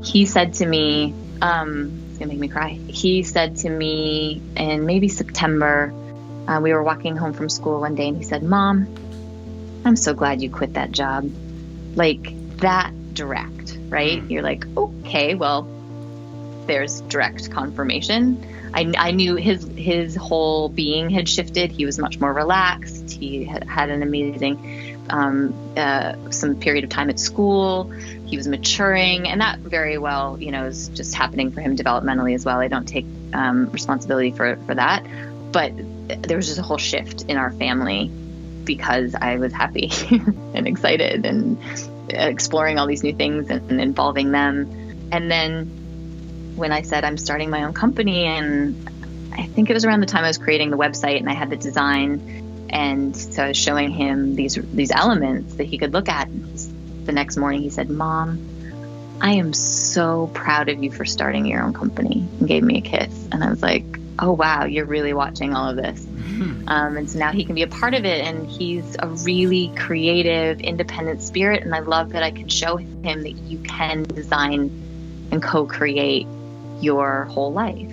he said to me, it's gonna make me cry. He said to me in maybe September, we were walking home from school one day, and he said, "Mom, I'm so glad you quit that job." Like that direct, right? You're like, okay, well, there's direct confirmation. I knew his whole being had shifted. He was much more relaxed. He had an amazing some period of time at school. He was maturing, and that very well, is just happening for him developmentally as well. I don't take responsibility for that, but there was just a whole shift in our family because I was happy and excited and exploring all these new things and involving them. And then when I said I'm starting my own company, and I think it was around the time I was creating the website and I had the design, and so I was showing him these elements that he could look at. The next morning he said, "Mom, I am so proud of you for starting your own company," and gave me a kiss. And I was like, oh wow, you're really watching all of this. And so now he can be a part of it, and he's a really creative, independent spirit, and I love that I can show him that you can design and co-create your whole life.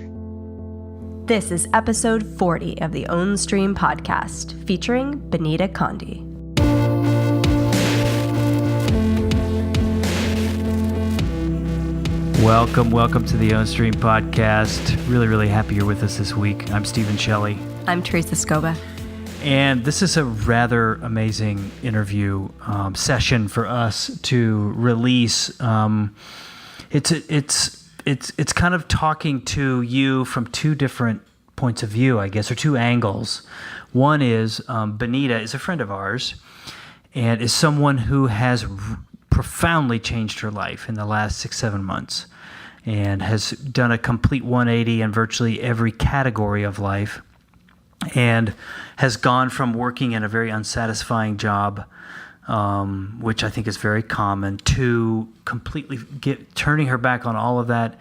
This is episode 40 of the Ownstream Podcast, featuring Benita Conde. Welcome to the Ownstream Podcast. Really happy you're with us this week. I'm Stephen Shelley. I'm Teresa Scoba. And this is a rather amazing interview session for us to release. It's kind of talking to you from two different points of view, I guess, or two angles. One is Benita is a friend of ours and is someone who has profoundly changed her life in the last 6-7 months and has done a complete 180 in virtually every category of life, and has gone from working in a very unsatisfying job, which I think is very common, to completely turning her back on all of that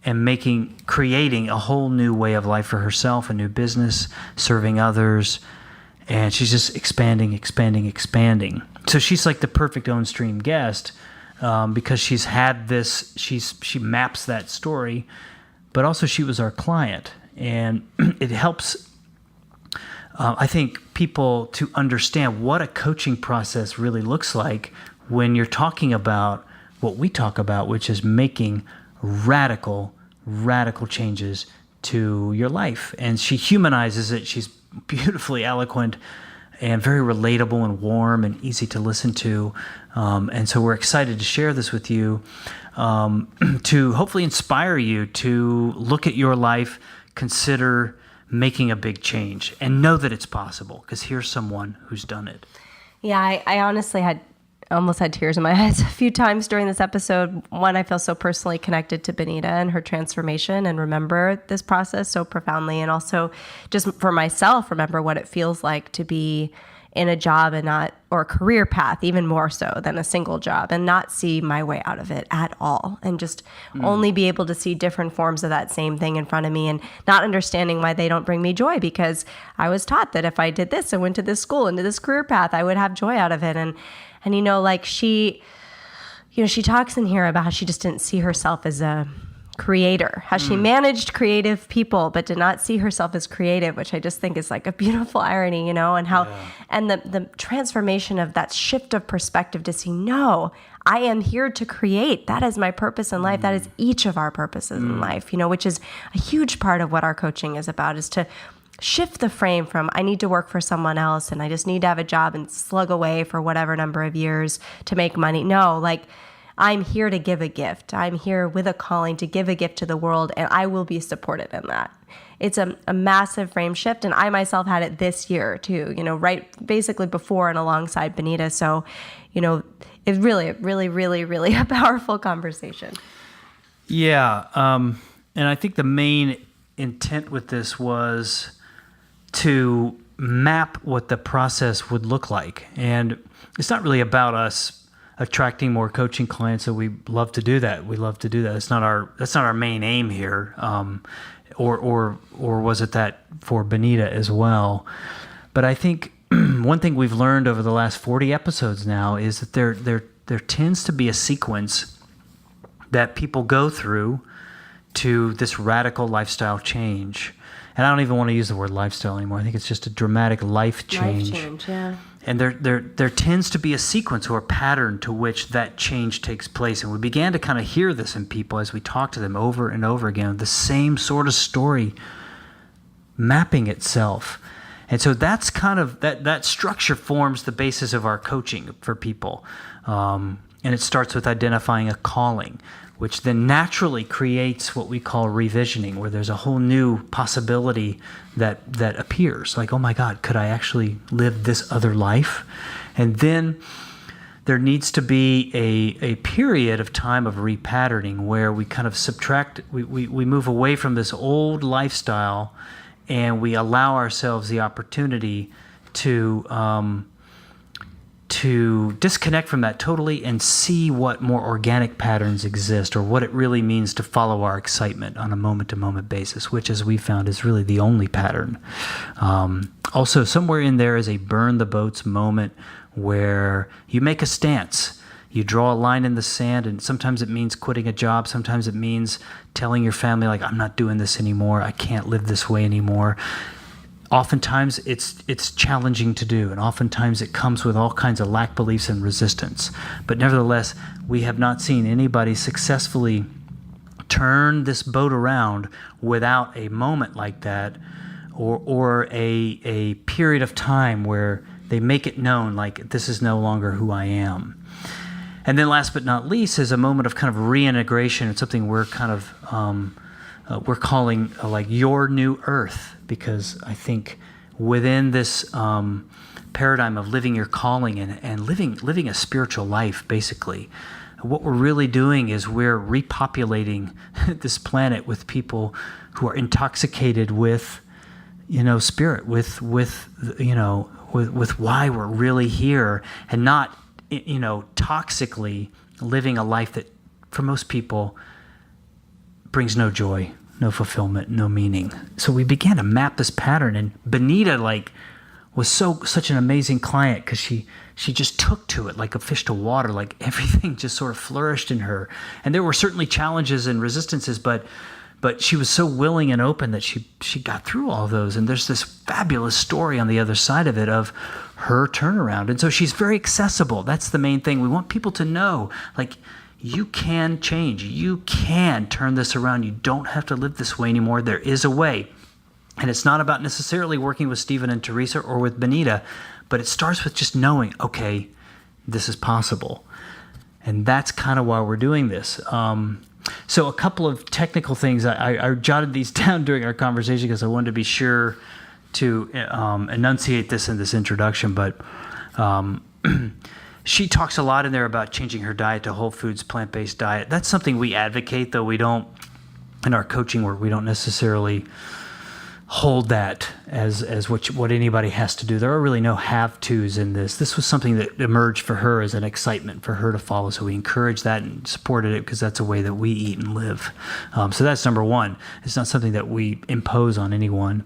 and creating a whole new way of life for herself, a new business, serving others, and she's just expanding. So she's like the perfect Ownstream guest because she's had this, she maps that story, but also she was our client, and it helps I think people to understand what a coaching process really looks like when you're talking about what we talk about, which is making radical changes to your life. And she humanizes it. She's beautifully eloquent and very relatable and warm and easy to listen to. And so we're excited to share this with you to hopefully inspire you to look at your life, consider making a big change, and know that it's possible, because here's someone who's done it. Yeah, I honestly almost had tears in my eyes a few times during this episode. One, I feel so personally connected to Benita and her transformation and remember this process so profoundly. And also just for myself, remember what it feels like to be in a job or a career path, even more so than a single job, and not see my way out of it at all. And just only be able to see different forms of that same thing in front of me, and not understanding why they don't bring me joy, because I was taught that if I did this and went to this school and did this career path, I would have joy out of it. And like she talks in here about how she just didn't see herself as a creator, how she managed creative people, but did not see herself as creative, which I just think is like a beautiful irony, and how, and the transformation of that shift of perspective to see, no, I am here to create. That is my purpose in life. That is each of our purposes in life, which is a huge part of what our coaching is about, is to shift the frame from I need to work for someone else and I just need to have a job and slug away for whatever number of years to make money. No, like, I'm here to give a gift. I'm here with a calling to give a gift to the world, and I will be supported in that. It's a massive frame shift, and I myself had it this year too, right basically before and alongside Benita. So, it's really a powerful conversation. Yeah. And I think the main intent with this was to map what the process would look like. And it's not really about us attracting more coaching clients, so we love to do that. That's not our main aim here, or was it that for Benita as well? But I think one thing we've learned over the last 40 episodes now is that there tends to be a sequence that people go through to this radical lifestyle change. And I don't even want to use the word lifestyle anymore. I think it's just a dramatic life change. Life change, yeah. And there tends to be a sequence or a pattern to which that change takes place. And we began to kind of hear this in people as we talked to them over and over again, the same sort of story mapping itself. And so that's kind of, that structure forms the basis of our coaching for people. And it starts with identifying a calling, which then naturally creates what we call revisioning, where there's a whole new possibility that appears. Like, oh my God, could I actually live this other life? And then there needs to be a period of time of repatterning where we kind of subtract, we move away from this old lifestyle and we allow ourselves the opportunity to disconnect from that totally and see what more organic patterns exist, or what it really means to follow our excitement on a moment-to-moment basis, which, as we found, is really the only pattern. Also, somewhere in there is a burn the boats moment where you make a stance. You draw a line in the sand, and sometimes it means quitting a job. Sometimes it means telling your family, like, I'm not doing this anymore. I can't live this way anymore. Oftentimes it's challenging to do, and oftentimes it comes with all kinds of lack beliefs and resistance. But nevertheless, we have not seen anybody successfully turn this boat around without a moment like that, or a period of time where they make it known, like, this is no longer who I am. And then last but not least is a moment of kind of reintegration. It's something we're kind of we're calling like your new earth, because I think within this paradigm of living your calling and living a spiritual life, basically, what we're really doing is we're repopulating this planet with people who are intoxicated with, spirit, with why we're really here, and not, toxically living a life that, for most people, brings no joy, no fulfillment, no meaning. So we began to map this pattern, and Benita was such an amazing client, because she just took to it like a fish to water. Like, everything just sort of flourished in her. And there were certainly challenges and resistances, but she was so willing and open that she got through all of those. And there's this fabulous story on the other side of it of her turnaround. And so she's very accessible. That's the main thing. We want people to know, like, you can change. You can turn this around. You don't have to live this way anymore. There is a way. And it's not about necessarily working with Stephen and Teresa or with Benita, but it starts with just knowing, okay, this is possible. And that's kind of why we're doing this. So a couple of technical things. I jotted these down during our conversation because I wanted to be sure to enunciate this in this introduction. But she talks a lot in there about changing her diet to whole foods, plant-based diet. That's something we advocate, though we don't, in our coaching work, we don't necessarily hold that as what anybody has to do. There are really no have-tos in this. This was something that emerged for her as an excitement for her to follow, so we encouraged that and supported it because that's a way that we eat and live. So that's number one. It's not something that we impose on anyone.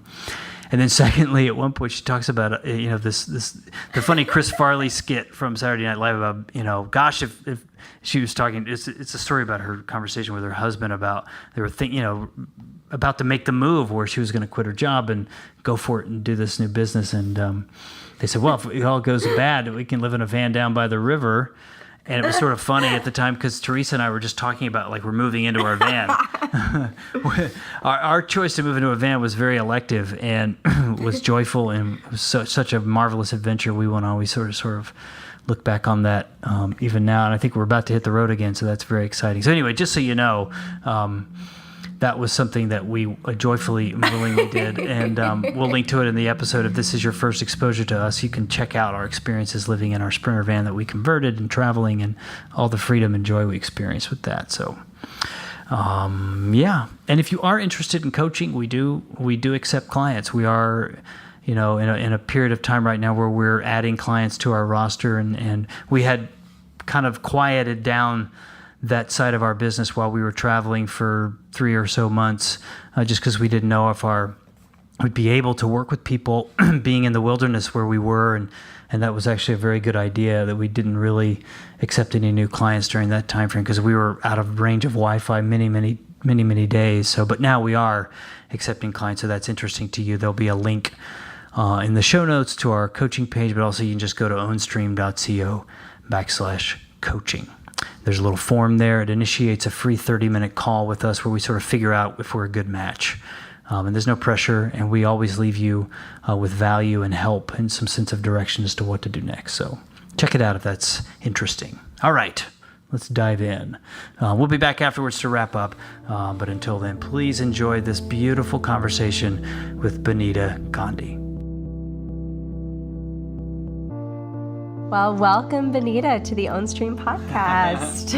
And then secondly, at one point she talks about the funny Chris Farley skit from Saturday Night Live about gosh, if she was talking, it's a story about her conversation with her husband about they were about to make the move where she was going to quit her job and go for it and do this new business. And they said, well, if it all goes bad, we can live in a van down by the river. And it was sort of funny at the time because Teresa and I were just talking about, like, we're moving into our van. Our choice to move into a van was very elective and was joyful, and it was such a marvelous adventure. We want to always sort of look back on that even now. And I think we're about to hit the road again, so that's very exciting. So anyway, just so you know, that was something that we joyfully and willingly did. And we'll link to it in the episode. If this is your first exposure to us, you can check out our experiences living in our Sprinter van that we converted and traveling and all the freedom and joy we experienced with that. So, yeah. And if you are interested in coaching, we do accept clients. We are, in a period of time right now where we're adding clients to our roster, and we had kind of quieted down that side of our business while we were traveling for 3 or so months, just because we didn't know if our would be able to work with people being in the wilderness where we were. And that was actually a very good idea, that we didn't really accept any new clients during that time frame because we were out of range of Wi-Fi many days. So, but now we are accepting clients. So that's interesting to you. There'll be a link in the show notes to our coaching page, but also you can just go to ownstream.co/coaching. There's a little form there. It initiates a free 30-minute call with us where we sort of figure out if we're a good match. And there's no pressure, and we always leave you with value and help and some sense of direction as to what to do next. So check it out if that's interesting. All right, let's dive in. We'll be back afterwards to wrap up. But until then, please enjoy this beautiful conversation with Benita Conde. Well, welcome, Benita, to the Ownstream Podcast.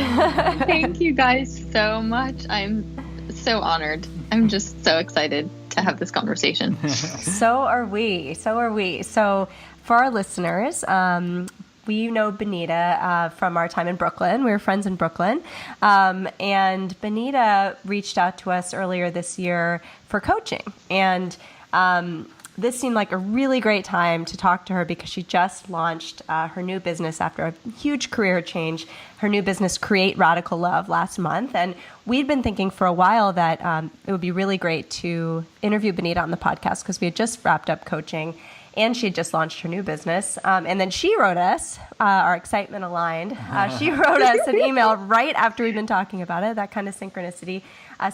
Thank you guys so much. I'm so honored. I'm just so excited to have this conversation. So are we. So for our listeners, we know Benita from our time in Brooklyn. We were friends in Brooklyn. And Benita reached out to us earlier this year for coaching. And this seemed like a really great time to talk to her because she just launched her new business after a huge career change, her new business, Create Radical Love, last month. And we'd been thinking for a while that it would be really great to interview Benita on the podcast because we had just wrapped up coaching and she had just launched her new business. And then she wrote us, our excitement aligned, she wrote us an email right after we'd been talking about it, that kind of synchronicity,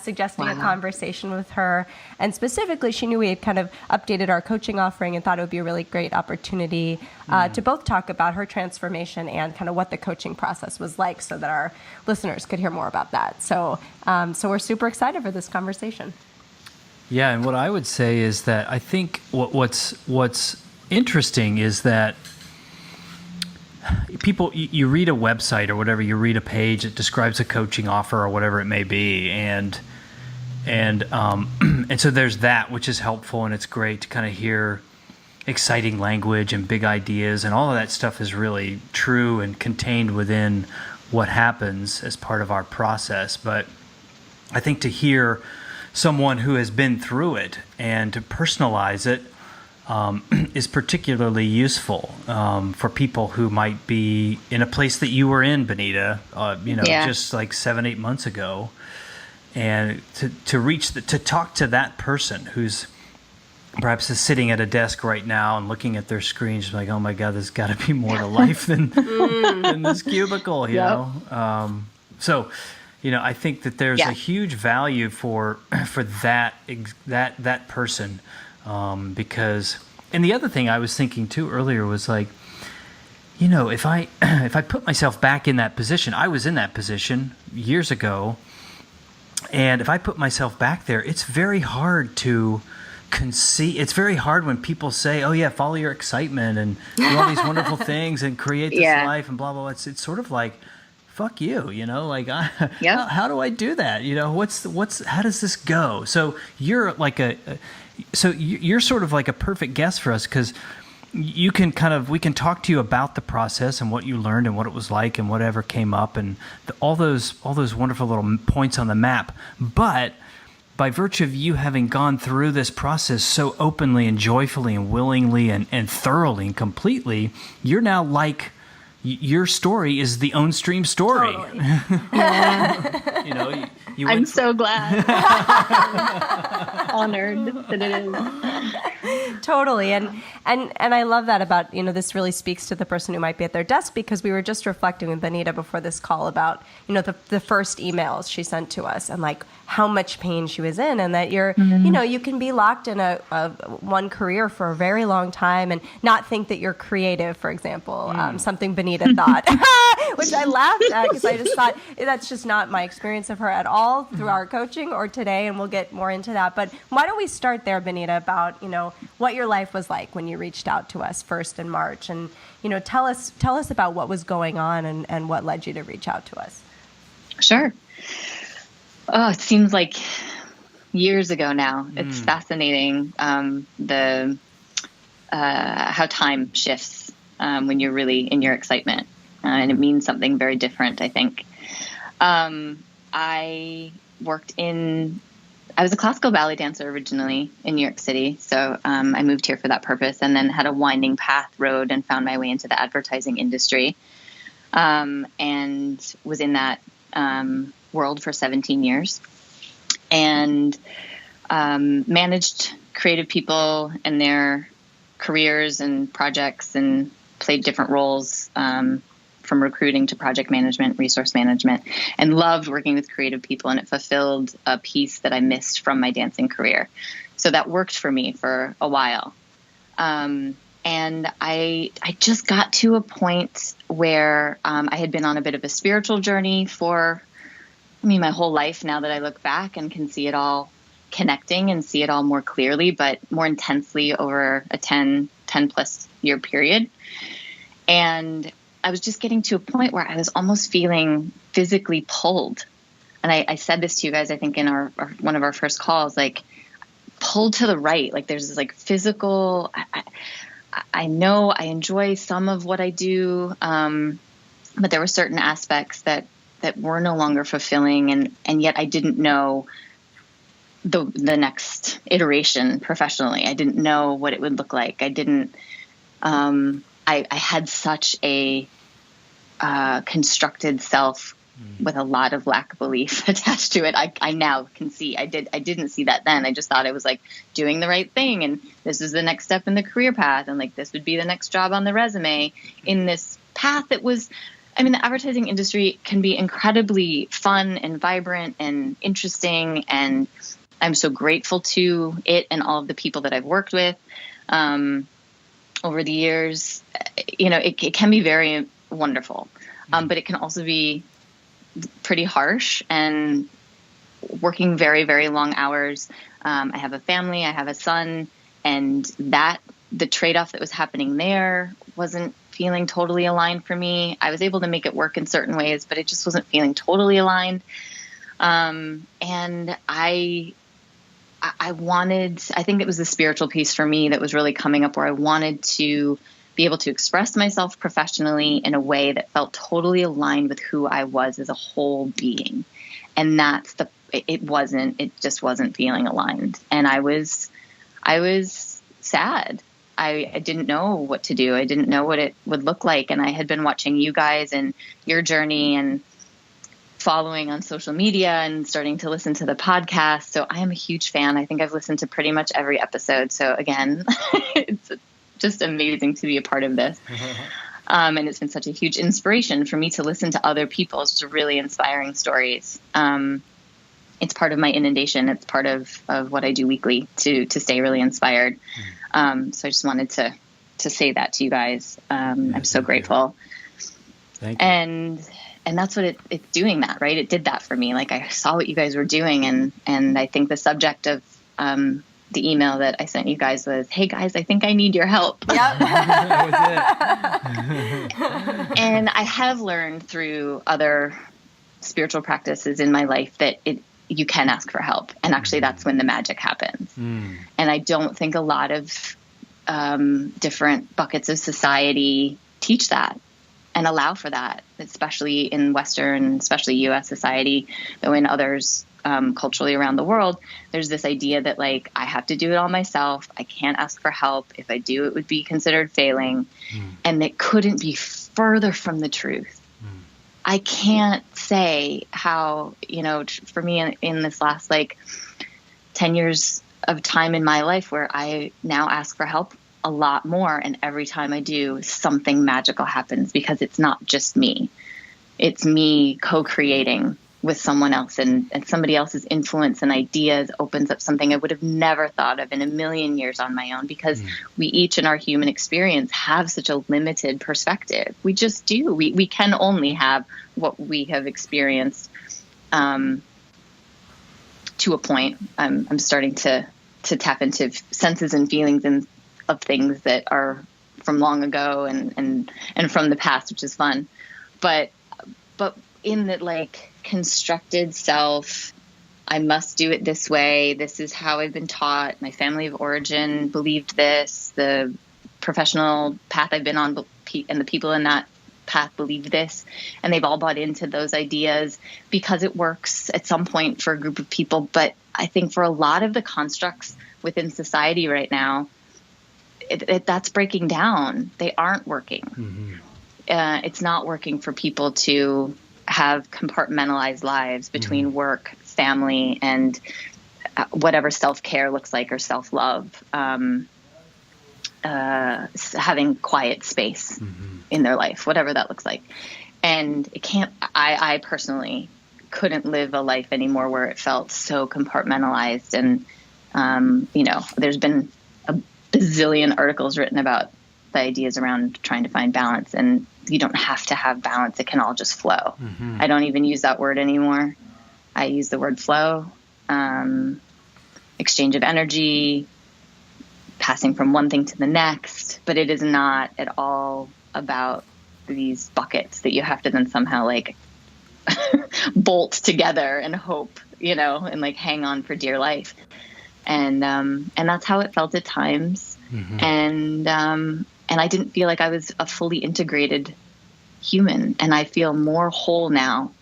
suggesting a conversation with her. And specifically, she knew we had kind of updated our coaching offering and thought it would be a really great opportunity to both talk about her transformation and kind of what the coaching process was like so that our listeners could hear more about that. So we're super excited for this conversation. Yeah, and what I would say is that I think what's interesting is that people, you read a website or whatever, you read a page that describes a coaching offer or whatever it may be, and so there's that, which is helpful, and it's great to kind of hear exciting language and big ideas, and all of that stuff is really true and contained within what happens as part of our process. But I think to hear someone who has been through it and to personalize it is particularly useful for people who might be in a place that you were in, Benita, just like 7-8 months ago, and to talk to that person who's perhaps is sitting at a desk right now and looking at their screens like, oh my God, there's got to be more to life than this cubicle, you know? So, I think that there's a huge value for that person, because, and the other thing I was thinking too earlier was like, if I put myself back in that position, I was in that position years ago, and if I put myself back there, it's very hard to conceive. It's very hard when people say, oh yeah, follow your excitement and do all these wonderful things and create this life and blah, blah, blah. It's sort of like, fuck you, like, how do I do that? How does this go? So you're like you're sort of like a perfect guest for us, because we can talk to you about the process and what you learned and what it was like and whatever came up and all those wonderful little points on the map. But by virtue of you having gone through this process so openly and joyfully and willingly and thoroughly and completely, you're now like, your story is the Ownstream story. Totally. I'm so glad. Honored that it is. Totally. And I love that about, this really speaks to the person who might be at their desk, because we were just reflecting with Benita before this call about, the first emails she sent to us and like how much pain she was in, and that you're, you can be locked in a one career for a very long time and not think that you're creative, for example, something Benita thought, which I laughed at because I just thought that's just not my experience of her at all through our coaching or today, and we'll get more into that. But why don't we start there, Benita, about, what your life was like when you reached out to us first in March, and, tell us about what was going on and what led you to reach out to us. Sure. Oh, it seems like years ago now. It's fascinating how time shifts when you're really in your excitement, and it means something very different, I think. I worked in I was a classical ballet dancer originally in New York City. So I moved here for that purpose, and then had a winding path road and found my way into the advertising industry, and was in that world for 17 years, and managed creative people and their careers and projects, and played different roles, from recruiting to project management, resource management, and loved working with creative people. And it fulfilled a piece that I missed from my dancing career. So that worked for me for a while. And I just got to a point where I had been on a bit of a spiritual journey my whole life, now that I look back and can see it all connecting and see it all more clearly, but more intensely over a 10 plus year period. And I was just getting to a point where I was almost feeling physically pulled. And I said this to you guys, I think in our one of our first calls, like pulled to the right. Like there's this like physical, I know I enjoy some of what I do. But there were certain aspects that were no longer fulfilling. And yet I didn't know the next iteration professionally. I didn't know what it would look like. I didn't, I had such a constructed self with a lot of lack of belief attached to it. I now can see I didn't see that then. I just thought I was like doing the right thing, and this is the next step in the career path, and like this would be the next job on the resume in this path that was, the advertising industry can be incredibly fun and vibrant and interesting, and I'm so grateful to it and all of the people that I've worked with over the years. It can be very wonderful, but it can also be pretty harsh and working very, very long hours. I have a family, I have a son, and the trade-off that was happening there wasn't feeling totally aligned for me. I was able to make it work in certain ways, but it just wasn't feeling totally aligned. And I think it was the spiritual piece for me that was really coming up, where I wanted to be able to express myself professionally in a way that felt totally aligned with who I was as a whole being. And it just wasn't feeling aligned. And I was sad. I didn't know what to do. I didn't know what it would look like. And I had been watching you guys and your journey and following on social media and starting to listen to the podcast. So I am a huge fan. I think I've listened to pretty much every episode. So again, it's just amazing to be a part of this. And it's been such a huge inspiration for me to listen to other people's really inspiring stories. It's part of my inundation. It's part of what I do weekly to stay really inspired. So I just wanted to say that to you guys. I'm so grateful. Thank you. And that's what it's doing that, right? It did that for me. Like I saw what you guys were doing. And I think the subject of the email that I sent you guys was, hey guys, I think I need your help. Yep. That was it. And I have learned through other spiritual practices in my life that you can ask for help. And actually that's when the magic happens. And I don't think a lot of different buckets of society teach that and allow for that, especially in Western, especially U.S. society, though in others culturally around the world, there's this idea that like, I have to do it all myself. I can't ask for help. If I do, it would be considered failing. And it couldn't be further from the truth. I can't say how, for me in this last 10 years of time in my life where I now ask for help a lot more. And every time I do, something magical happens because it's not just me. It's me co-creating with someone else, and somebody else's influence and ideas opens up something I would have never thought of in a million years on my own, because we each in our human experience have such a limited perspective. We just do. We can only have what we have experienced to a point. I'm starting to tap into senses and feelings of things that are from long ago and from the past, which is fun. But in the constructed self, I must do it this way. This is how I've been taught. My family of origin believed this. The professional path I've been on and the people in that path believe this. And they've all bought into those ideas because it works at some point for a group of people. But I think for a lot of the constructs within society right now, that's breaking down. They aren't working. Mm-hmm. It's not working for people to have compartmentalized lives between work, family, and whatever self-care looks like, or self-love, having quiet space in their life, whatever that looks like. And it can't, I personally couldn't live a life anymore where it felt so compartmentalized. And, there's been a bazillion articles written about the ideas around trying to find balance, and you don't have to have balance. It can all just flow. I don't even use that word anymore. I use the word flow, exchange of energy, passing from one thing to the next, but it is not at all about these buckets that you have to then somehow like bolt together and hope, and like hang on for dear life. And that's how it felt at times. And I didn't feel like I was a fully integrated human. And I feel more whole now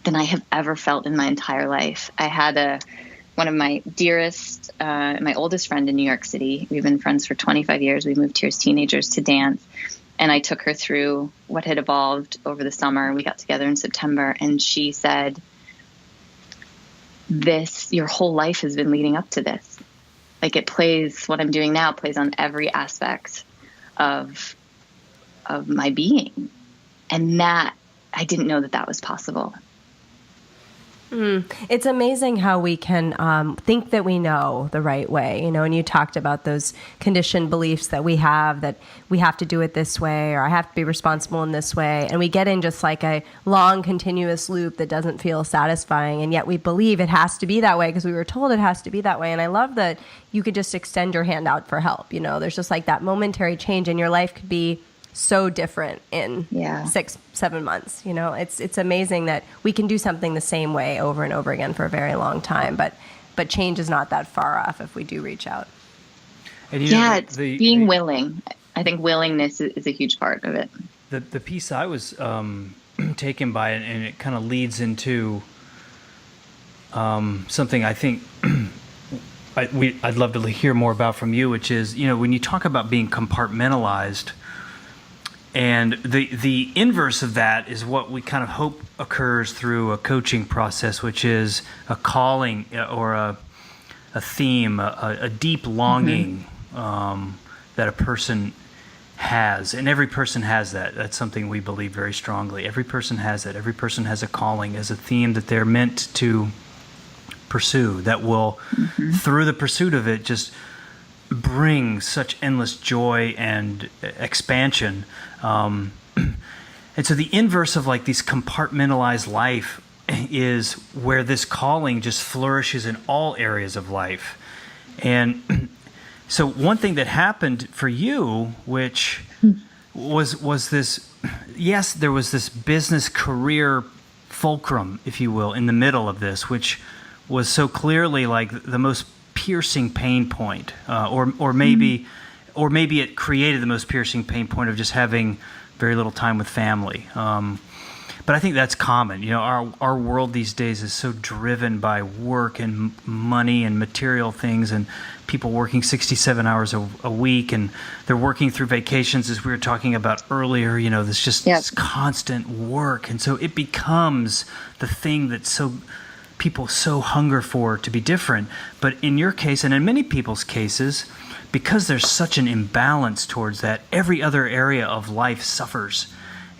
than I have ever felt in my entire life. I had one of my dearest, my oldest friend in New York City. We've been friends for 25 years. We moved here as teenagers to dance. And I took her through what had evolved over the summer. We got together in September, and she said, your whole life has been leading up to this. Like what I'm doing now plays on every aspect of my being. And that, I didn't know that was possible. It's amazing how we can think that we know the right way, and you talked about those conditioned beliefs that we have to do it this way, or I have to be responsible in this way. And we get in just like a long continuous loop that doesn't feel satisfying. And yet we believe it has to be that way because we were told it has to be that way. And I love that you could just extend your hand out for help. There's just like that momentary change, and your life could be so different in 6-7 months. It's amazing that we can do something the same way over and over again for a very long time, but change is not that far off if we do reach out. And it's being willing. I think willingness is a huge part of it. The piece I was taken by, and it kind of leads into something I think I'd love to hear more about from you, which is, when you talk about being compartmentalized, and the inverse of that is what we kind of hope occurs through a coaching process, which is a calling or a theme, a deep longing that a person has. And every person has that. That's something we believe very strongly. Every person has that. Every person has a calling, as a theme that they're meant to pursue, that will, through the pursuit of it, just bring such endless joy and expansion. And so the inverse of like this compartmentalized life is where this calling just flourishes in all areas of life. And so one thing that happened for you, which was this, yes, there was this business career fulcrum, if you will, in the middle of this, which was so clearly like the most piercing pain point, or maybe it created the most piercing pain point of just having very little time with family. But I think that's common. Our world these days is so driven by work and money and material things, and people working 67 hours a week, and they're working through vacations, as we were talking about earlier. This constant work, and so it becomes the thing that people so hunger for to be different. But in your case, and in many people's cases, because there's such an imbalance towards that, every other area of life suffers.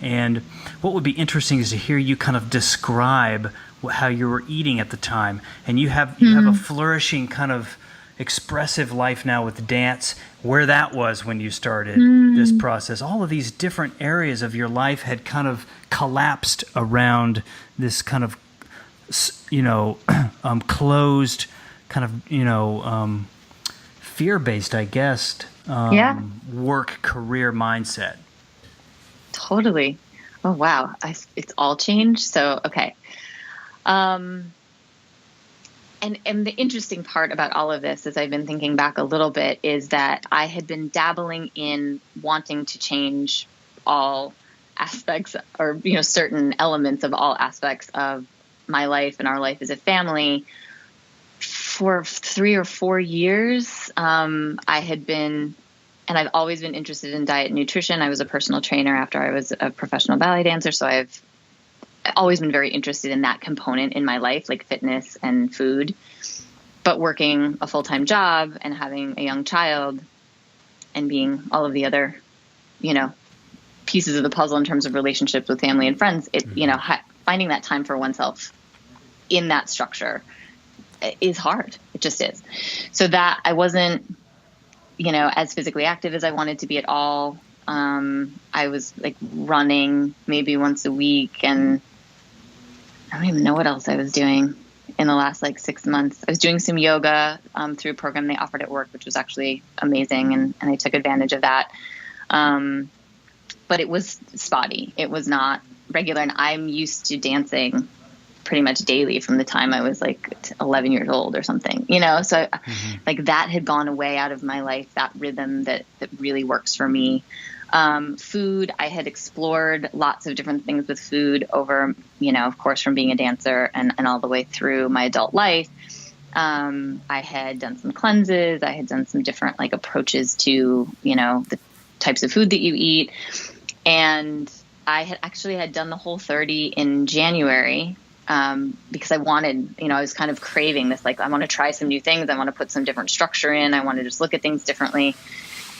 And what would be interesting is to hear you kind of describe how you were eating at the time. And you have a flourishing kind of expressive life now with dance, where that was when you started this process. All of these different areas of your life had kind of collapsed around this kind of closed, kind of, fear-based, I guess, work career mindset. Totally. Oh, wow. It's all changed. So, okay. And the interesting part about all of this, as I've been thinking back a little bit, is that I had been dabbling in wanting to change all aspects, or, certain elements of all aspects of my life and our life as a family for 3 or 4 years, I had been, and I've always been interested in diet and nutrition. I was a personal trainer after I was a professional ballet dancer. So I've always been very interested in that component in my life, like fitness and food. But working a full-time job and having a young child and being all of the other, pieces of the puzzle in terms of relationships with family and friends, finding that time for oneself in that structure is hard. It just is. So that I wasn't, as physically active as I wanted to be at all. I was like running maybe once a week, and I don't even know what else I was doing in the last 6 months. I was doing some yoga through a program they offered at work, which was actually amazing. And I took advantage of that. But it was spotty. It was not regular. And I'm used to dancing pretty much daily from the time I was 11 years old or something, so that had gone away out of my life, that rhythm that really works for me. Food, I had explored lots of different things with food over, of course, from being a dancer and all the way through my adult life. I had done some cleanses. I had done some different approaches to, the types of food that you eat. And I had done the Whole30 in January, because I wanted, I was kind of craving this, I want to try some new things. I want to put some different structure in. I want to just look at things differently.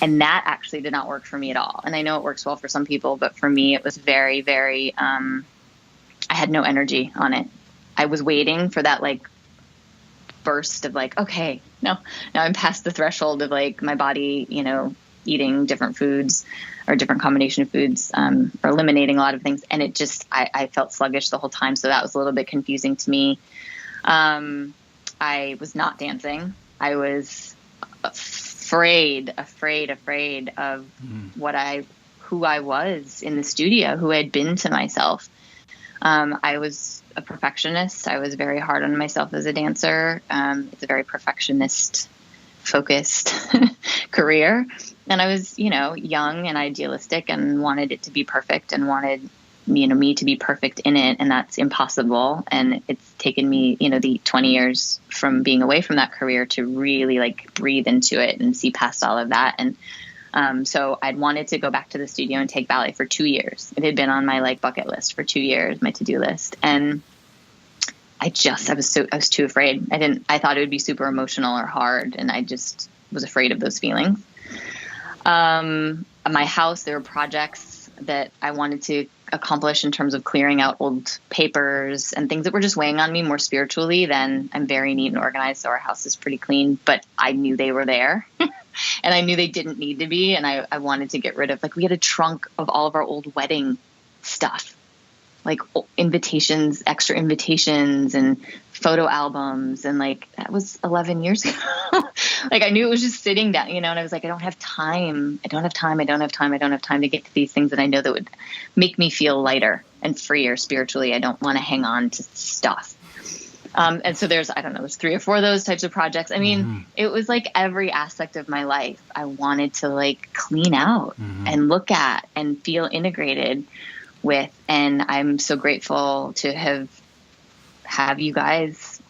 And that actually did not work for me at all. And I know it works well for some people, but for me, it was very, very, I had no energy on it. I was waiting for that burst of okay, now I'm past the threshold of my body, eating different foods or different combination of foods, or eliminating a lot of things. And it just, I felt sluggish the whole time. So that was a little bit confusing to me. I was not dancing. I was afraid of who I was in the studio, who I had been to myself. I was a perfectionist. I was very hard on myself as a dancer. It's a very perfectionist focused career. And I was, young and idealistic and wanted it to be perfect and wanted, me to be perfect in it. And that's impossible. And it's taken me, the 20 years from being away from that career to really breathe into it and see past all of that. And so I'd wanted to go back to the studio and take ballet for 2 years. It had been on my bucket list for 2 years, my to-do list. And I was too afraid. I thought it would be super emotional or hard. And I just was afraid of those feelings. My house, there were projects that I wanted to accomplish in terms of clearing out old papers and things that were just weighing on me more spiritually than I'm very neat and organized. So our house is pretty clean, but I knew they were there and I knew they didn't need to be. And I wanted to get rid of, we had a trunk of all of our old wedding stuff, invitations, extra invitations and photo albums. And that was 11 years ago. I knew it was just sitting down, and I was I don't have time. I don't have time to get to these things that I know that would make me feel lighter and freer spiritually. I don't want to hang on to stuff. And so there's 3 or 4 of those types of projects. I mean, It was every aspect of my life I wanted to clean out and look at and feel integrated with. And I'm so grateful to have you guys,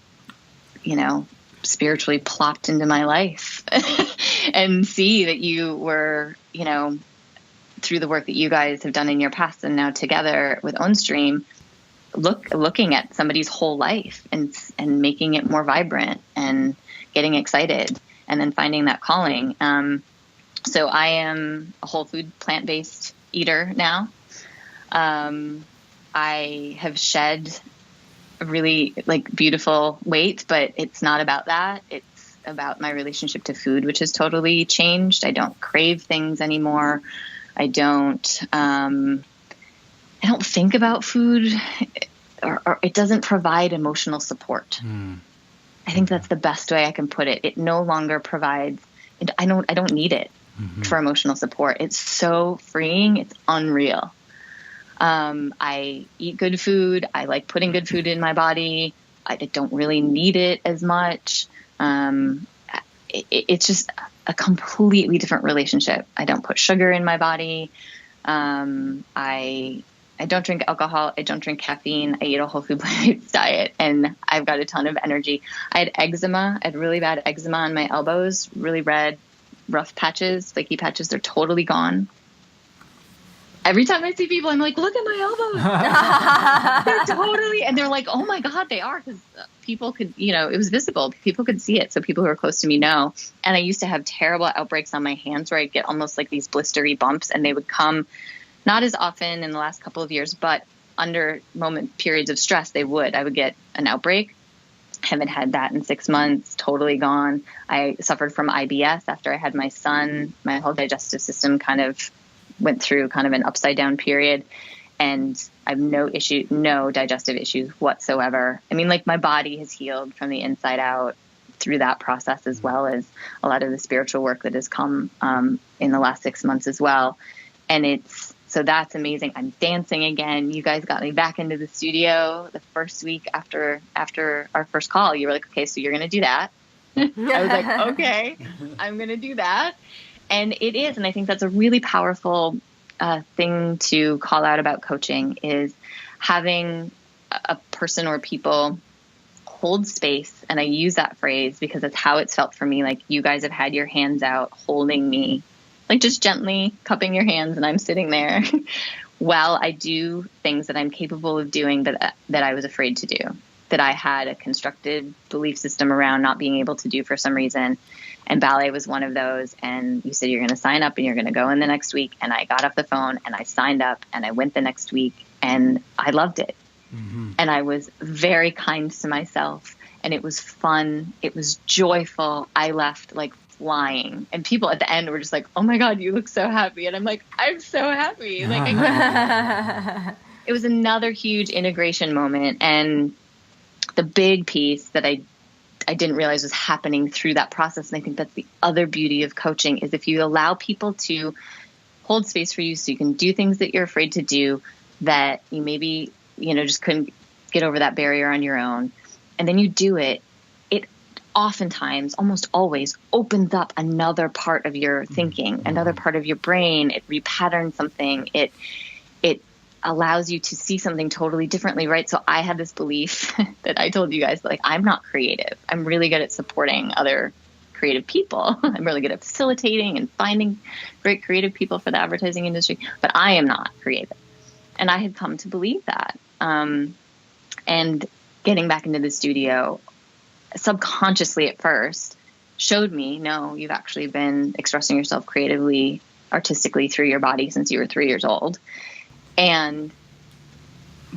spiritually plopped into my life and see that you were, through the work that you guys have done in your past and now together with Ownstream, looking at somebody's whole life and making it more vibrant and getting excited and then finding that calling. So I am a whole food, plant-based eater now. I have shed a really beautiful weight, but it's not about that. It's about my relationship to food, which has totally changed. I don't crave things anymore. I don't think about food or it doesn't provide emotional support. I think that's the best way I can put it. It no longer provides, I don't need it for emotional support. It's so freeing. It's unreal. I eat good food. I like putting good food in my body. I don't really need it as much. It's just a completely different relationship. I don't put sugar in my body. I I don't drink alcohol. I don't drink caffeine. I eat a whole food plant-based diet, and I've got a ton of energy. I had eczema. I had really bad eczema on my elbows, really red, rough patches, flaky patches. They're totally gone. Every time I see people, I'm like, look at my elbows. They're totally, and they're like, oh my God, they are. Because people could, it was visible. People could see it. So people who are close to me know. And I used to have terrible outbreaks on my hands where I'd get almost like these blistery bumps, and they would come not as often in the last couple of years, but under periods of stress, I would get an outbreak. Haven't had that in 6 months, totally gone. I suffered from IBS after I had my son. My whole digestive system kind of went through kind of an upside down period, and I have no digestive issues whatsoever. I mean, like, my body has healed from the inside out through that process, as well as a lot of the spiritual work that has come in the last 6 months as well. And so that's amazing. I'm dancing again. You guys got me back into the studio the first week after our first call. You were like, okay, so you're going to do that. I was like, okay, I'm going to do that. And it is. And I think that's a really powerful thing to call out about coaching, is having a person or people hold space. And I use that phrase because that's how it's felt for me. Like, you guys have had your hands out holding me, like just gently cupping your hands, and I'm sitting there while I do things that I'm capable of doing that I was afraid to do, that I had a constructed belief system around not being able to do for some reason. And ballet was one of those. And you said, you're going to sign up and you're going to go in the next week. And I got off the phone and I signed up and I went the next week, and I loved it. Mm-hmm. And I was very kind to myself, and it was fun. It was joyful. I left like flying, and people at the end were just like, oh my God, you look so happy. And I'm like, I'm so happy. Like, it was another huge integration moment. And the big piece that I didn't realize was happening through that process, and I think that's the other beauty of coaching, is if you allow people to hold space for you so you can do things that you're afraid to do, that you maybe, just couldn't get over that barrier on your own, and then you do it, it oftentimes, almost always, opens up another part of your thinking, another part of your brain. It repatterns something. It allows you to see something totally differently, right? So I had this belief that I told you guys, like, I'm not creative. I'm really good at supporting other creative people. I'm really good at facilitating and finding great creative people for the advertising industry, but I am not creative. And I had come to believe that. And getting back into the studio, subconsciously at first, showed me, no, you've actually been expressing yourself creatively, artistically through your body since you were 3 years old. And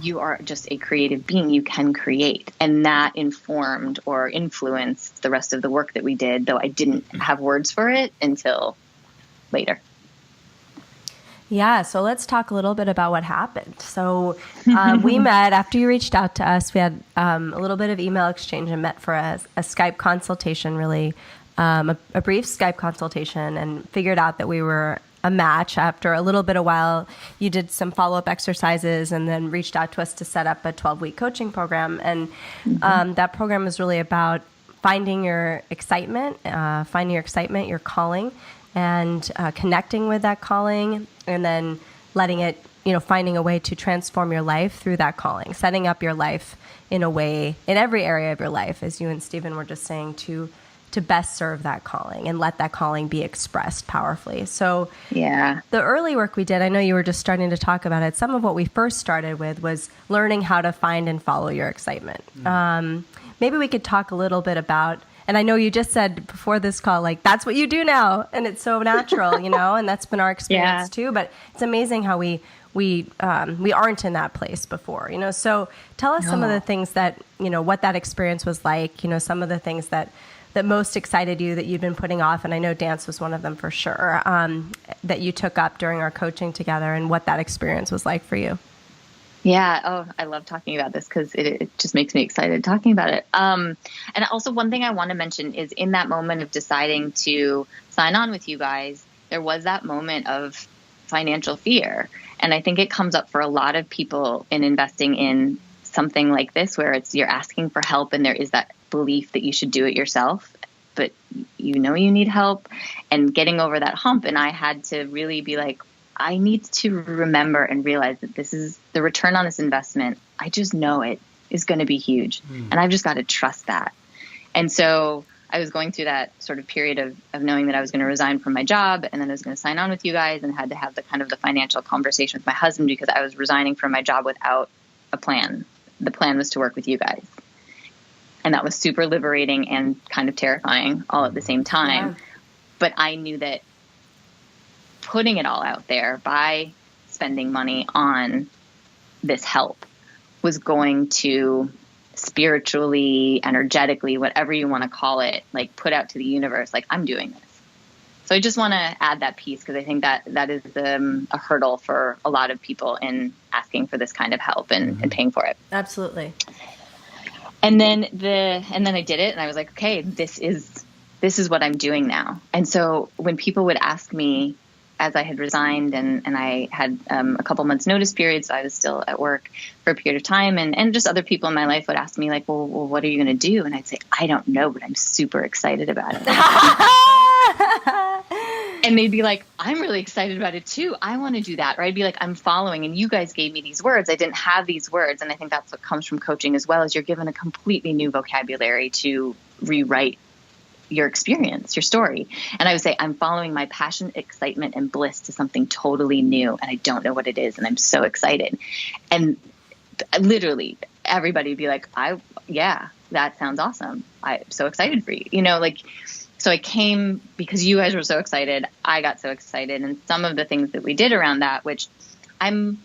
you are just a creative being. You can create. And that informed or influenced the rest of the work that we did, though I didn't have words for it until later. Yeah, so let's talk a little bit about what happened. So we met after you reached out to us. We had a little bit of email exchange and met for a Skype consultation, really, a brief Skype consultation, and figured out that we were a match. After a little bit of while, you did some follow-up exercises and then reached out to us to set up a 12-week coaching program. And that program was really about finding your excitement, your calling, and connecting with that calling, and then letting it, finding a way to transform your life through that calling, setting up your life in a way, in every area of your life, as you and Stephen were just saying, to best serve that calling and let that calling be expressed powerfully. So yeah, the early work we did, I know you were just starting to talk about it. Some of what we first started with was learning how to find and follow your excitement. Maybe we could talk a little bit about, and I know you just said before this call, like, that's what you do now. And it's so natural, and that's been our experience too. But it's amazing how we aren't in that place before, So tell us some of the things that, what that experience was like, some of the things that most excited you that you'd been putting off. And I know dance was one of them for sure, that you took up during our coaching together, and what that experience was like for you. Yeah. Oh, I love talking about this because it just makes me excited talking about it. And also, one thing I want to mention is, in that moment of deciding to sign on with you guys, there was that moment of financial fear. And I think it comes up for a lot of people in investing in something like this, where you're asking for help, and there is that belief that you should do it yourself, but you need help, and getting over that hump. And I had to really be like, I need to remember and realize that this is the return on this investment. I just know it is going to be huge. And I've just got to trust that. And so I was going through that sort of period of knowing that I was going to resign from my job, and then I was going to sign on with you guys, and had to have the kind of the financial conversation with my husband because I was resigning from my job without a plan. The plan was to work with you guys. And that was super liberating and kind of terrifying all at the same time. Yeah. But I knew that putting it all out there by spending money on this help was going to spiritually, energetically, whatever you want to call it, like put out to the universe, like, I'm doing this. So I just want to add that piece because I think that is a hurdle for a lot of people in asking for this kind of help and paying for it. Absolutely. And then I did it, and I was like, okay, this is what I'm doing now. And so when people would ask me, as I had resigned and I had a couple months notice period, so I was still at work for a period of time, and just other people in my life would ask me like, well, what are you going to do? And I'd say, I don't know, but I'm super excited about it. And they'd be like, I'm really excited about it too. I want to do that. Or I'd be like, I'm following, and you guys gave me these words. I didn't have these words. And I think that's what comes from coaching as well, is you're given a completely new vocabulary to rewrite your experience, your story. And I would say, I'm following my passion, excitement, and bliss to something totally new. And I don't know what it is. And I'm so excited. And literally everybody would be like, yeah, that sounds awesome. I'm so excited for you. So I came because you guys were so excited. I got so excited. And some of the things that we did around that, which I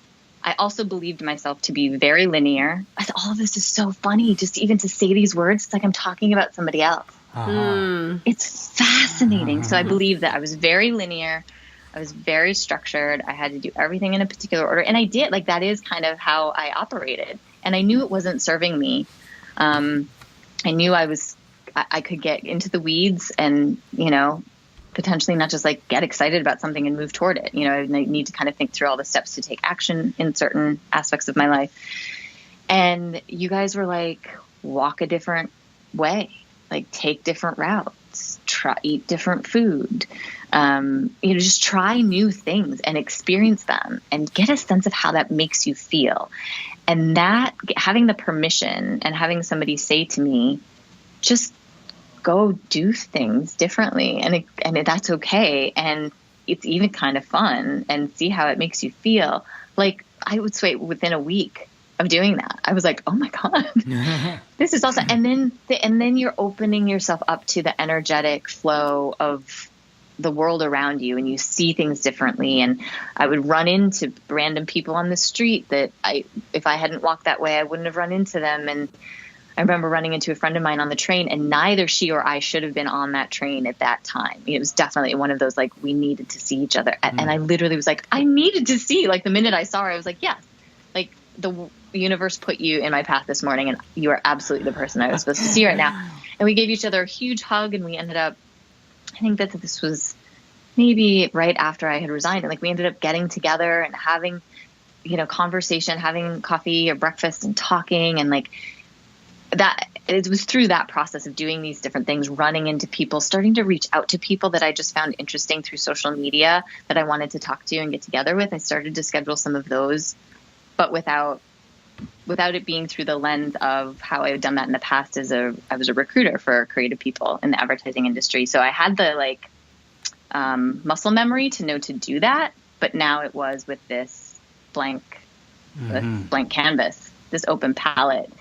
also believed myself to be very linear. I thought, all of this is so funny. Just even to say these words, it's like I'm talking about somebody else. It's fascinating. So I believed that I was very linear. I was very structured. I had to do everything in a particular order. And I did. Like, that is kind of how I operated. And I knew it wasn't serving me. I knew I could get into the weeds and, potentially not just like get excited about something and move toward it. I need to kind of think through all the steps to take action in certain aspects of my life. And you guys were like, walk a different way, like take different routes, eat different food, just try new things and experience them and get a sense of how that makes you feel. And that, having the permission and having somebody say to me, just go do things differently, and that's okay, and it's even kind of fun, and see how it makes you feel. Like, I would say within a week of doing that, I was like, oh my God, this is awesome. And then you're opening yourself up to the energetic flow of the world around you, and you see things differently. And I would run into random people on the street that if I hadn't walked that way, I wouldn't have run into them. And I remember running into a friend of mine on the train, and neither she or I should have been on that train at that time. It was definitely one of those, like, we needed to see each other. And I literally was like, I needed to see, like, the minute I saw her, I was like, yes, like the universe put you in my path this morning, and you are absolutely the person I was supposed to see right now. And we gave each other a huge hug, and we ended up, I think that this was maybe right after I had resigned. And like, we ended up getting together and having, conversation, having coffee or breakfast and talking, and like, that it was through that process of doing these different things, running into people, starting to reach out to people that I just found interesting through social media that I wanted to talk to and get together with. I started to schedule some of those, but without it being through the lens of how I had done that in the past. I was a recruiter for creative people in the advertising industry. So I had the muscle memory to know to do that. But now it was with this blank canvas, this open palette.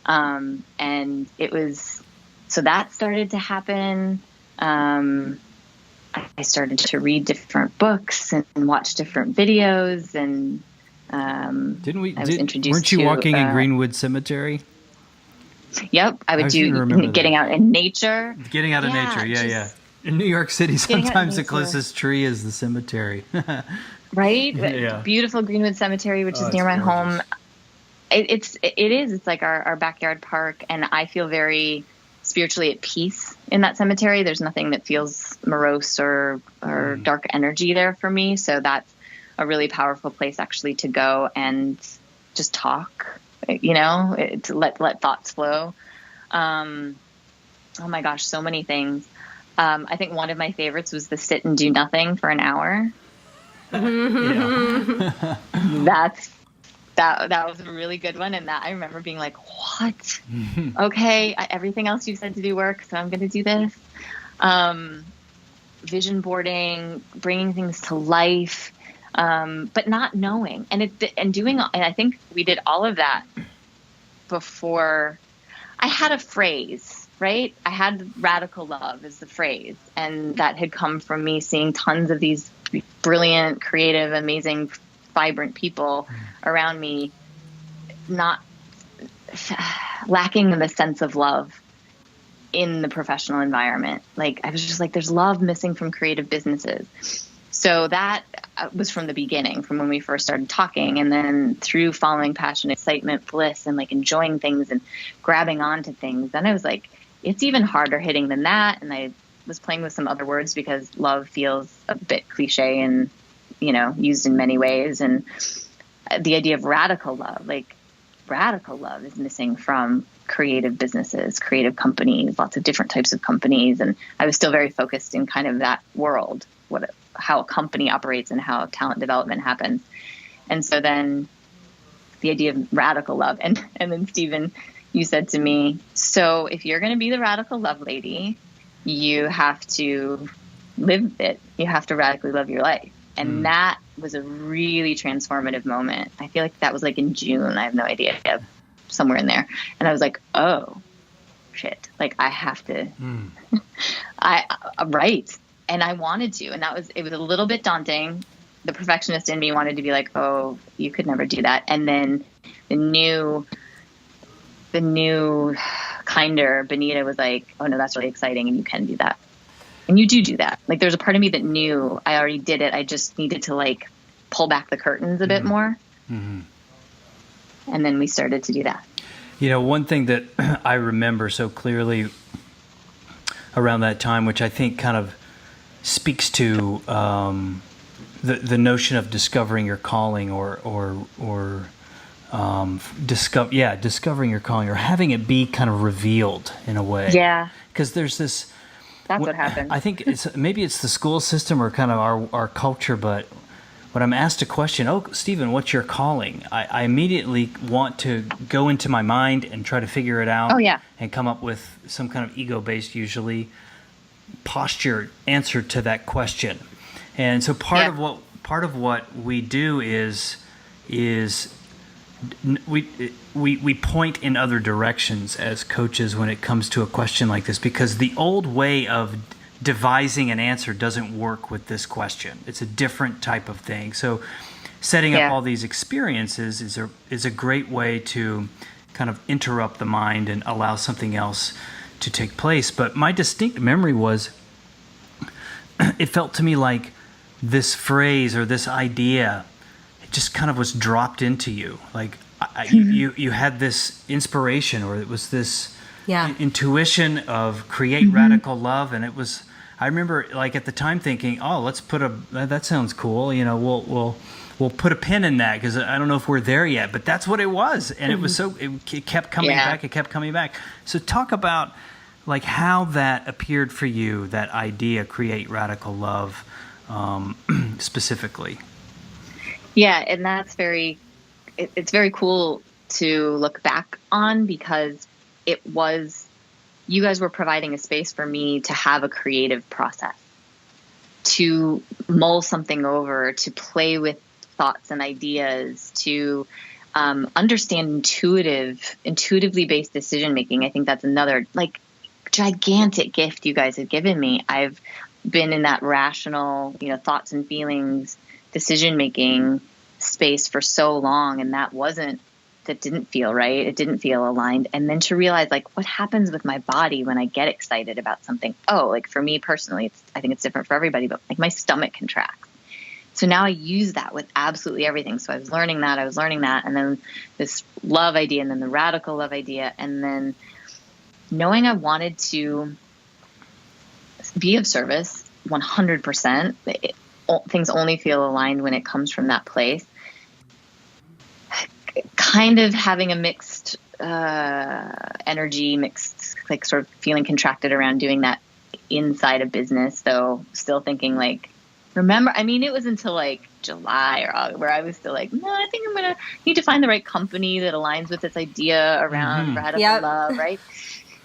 And it was, so that started to happen. I started to read different books and watch different videos, and weren't you walking in Greenwood Cemetery? Yep. I would do getting out in nature. Getting out of nature. Yeah. In New York City, sometimes the closest tree is the cemetery. Right? Yeah. Beautiful Greenwood Cemetery, which is near my home. It's like our backyard park, and I feel very spiritually at peace in that cemetery. There's nothing that feels morose or dark energy there for me. So that's a really powerful place actually to go and just talk, to let thoughts flow. Oh my gosh, so many things. I think one of my favorites was the sit and do nothing for an hour. That was a really good one. And that I remember being like, what? Okay. Everything else you said to do work. So I'm going to do this. Vision boarding, bringing things to life, but not knowing and I think we did all of that before I had a phrase, right? I had radical love as the phrase. And that had come from me seeing tons of these brilliant, creative, amazing, vibrant people around me, not lacking the sense of love in the professional environment. Like I was just like, there's love missing from creative businesses. So that was from the beginning, from when we first started talking, and then through following passion, excitement, bliss, and like enjoying things and grabbing onto things. Then I was like, it's even harder hitting than that. And I was playing with some other words because love feels a bit cliche and, used in many ways. And the idea of radical love is missing from creative businesses, creative companies, lots of different types of companies. And I was still very focused in kind of that world, how a company operates and how talent development happens. And so then the idea of radical love. And then Stephen, you said to me, so if you're going to be the radical love lady, you have to live it. You have to radically love your life. And that was a really transformative moment. I feel like that was like in June. I have no idea, somewhere in there. And I was like, oh shit. Like I have to, right. And I wanted to, and it was a little bit daunting. The perfectionist in me wanted to be like, oh, you could never do that. And then the new kinder Benita was like, oh no, that's really exciting. And you can do that. And you do that. Like there's a part of me that knew I already did it. I just needed to like pull back the curtains a bit more. Mm-hmm. And then we started to do that. One thing that I remember so clearly around that time, which I think kind of speaks to the notion of discovering your calling discovering your calling or having it be kind of revealed in a way. Yeah. Because there's this. That's what happened. I think maybe it's the school system or kind of our culture, but when I'm asked a question, oh, Stephen, what's your calling? I immediately want to go into my mind and try to figure it out. Oh, yeah. And come up with some kind of ego-based, usually, posture answer to that question. And so part of what we do is we point in other directions as coaches when it comes to a question like this, because the old way of devising an answer doesn't work with this question. It's a different type of thing. So setting up all these experiences is a great way to kind of interrupt the mind and allow something else to take place. But my distinct memory was, it felt to me like this phrase or this idea, it just kind of was dropped into you. Like you had this inspiration, or it was this intuition of create radical love. And it was, I remember like at the time thinking, oh, let's that sounds cool. We'll put a pin in that because I don't know if we're there yet, but that's what it was. And it was it kept coming back. It kept coming back. So talk about like how that appeared for you, that idea, create radical love, specifically. Yeah. And that's it's very cool to look back on, because you guys were providing a space for me to have a creative process, to mull something over, to play with thoughts and ideas, to understand intuitively based decision making. I think that's another like gigantic gift you guys have given me. I've been in that rational, thoughts and feelings, decision making space for so long, and that didn't feel right. It didn't feel aligned. And then to realize like what happens with my body when I get excited about something. Oh, like for me personally, I think it's different for everybody, but like my stomach contracts. So now I use that with absolutely everything. So I was learning that, and then this love idea, and then the radical love idea, and then knowing I wanted to be of service 100%. Things only feel aligned when it comes from that place. Kind of having a mixed energy, like sort of feeling contracted around doing that inside a business, though still thinking like remember, I mean, it was until like July or August where I was still like, no, I think I'm going to need to find the right company that aligns with this idea around radical love, right?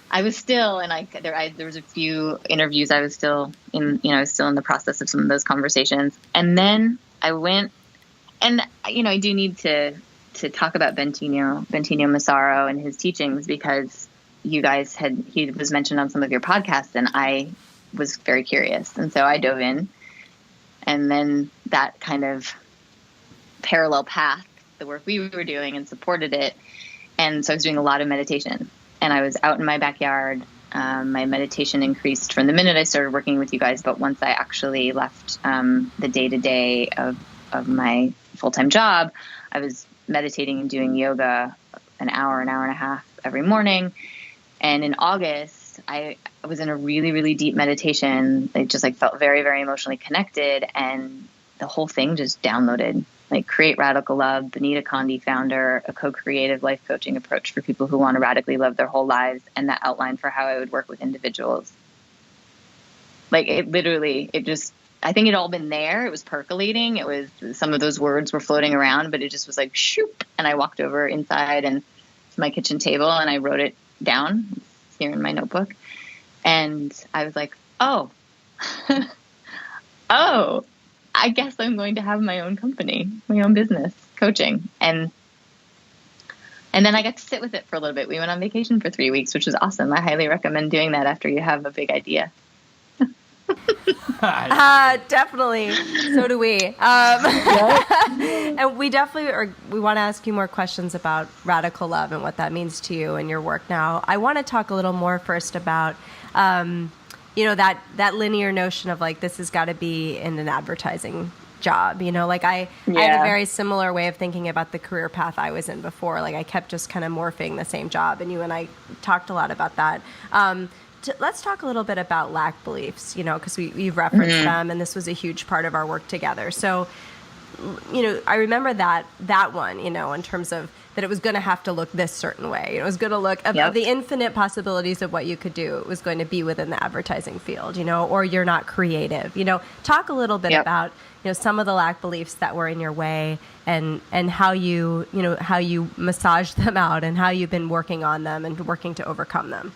I was still, and there was a few interviews I was still in, I was still in the process of some of those conversations. And then I went, and, I do need to talk about Bentinho Massaro and his teachings, because he was mentioned on some of your podcasts, and I was very curious. And so I dove in, and then that kind of parallel path, the work we were doing, and supported it. And so I was doing a lot of meditation, and I was out in my backyard. My meditation increased from the minute I started working with you guys. But once I actually left the day-to-day of my full-time job, I was meditating and doing yoga an hour and a half every morning. And in August, I was in a really, really deep meditation. I just felt very, very emotionally connected. And the whole thing just downloaded, Create Radical Love, Benita Conde founder, a co-creative life coaching approach for people who want to radically love their whole lives, and that outline for how I would work with individuals. I think it all been there. It was percolating. It was, some of those words were floating around, but it just was shoop. And I walked over inside and to my kitchen table, and I wrote it down. It's here in my notebook. And I was like, oh, I guess I'm going to have my own company, my own business, coaching. And then I got to sit with it for a little bit. We went on vacation for 3 weeks, which was awesome. I highly recommend doing that after you have a big idea. Definitely. So do we. And we want to ask you more questions about radical love and what that means to you and your work now. I want to talk a little more first about, that linear notion of this has got to be in an advertising job. I had a very similar way of thinking about the career path I was in before. I kept just kind of morphing the same job, and you and I talked a lot about that. Let's talk a little bit about lack beliefs, because we've referenced them, and this was a huge part of our work together. So, I remember that one, in terms of that it was going to have to look this certain way. It was going to look, of the infinite possibilities of what you could do, it was going to be within the advertising field, or you're not creative. Talk a little bit about, some of the lack beliefs that were in your way, and how you massaged them out, and how you've been working on them and working to overcome them.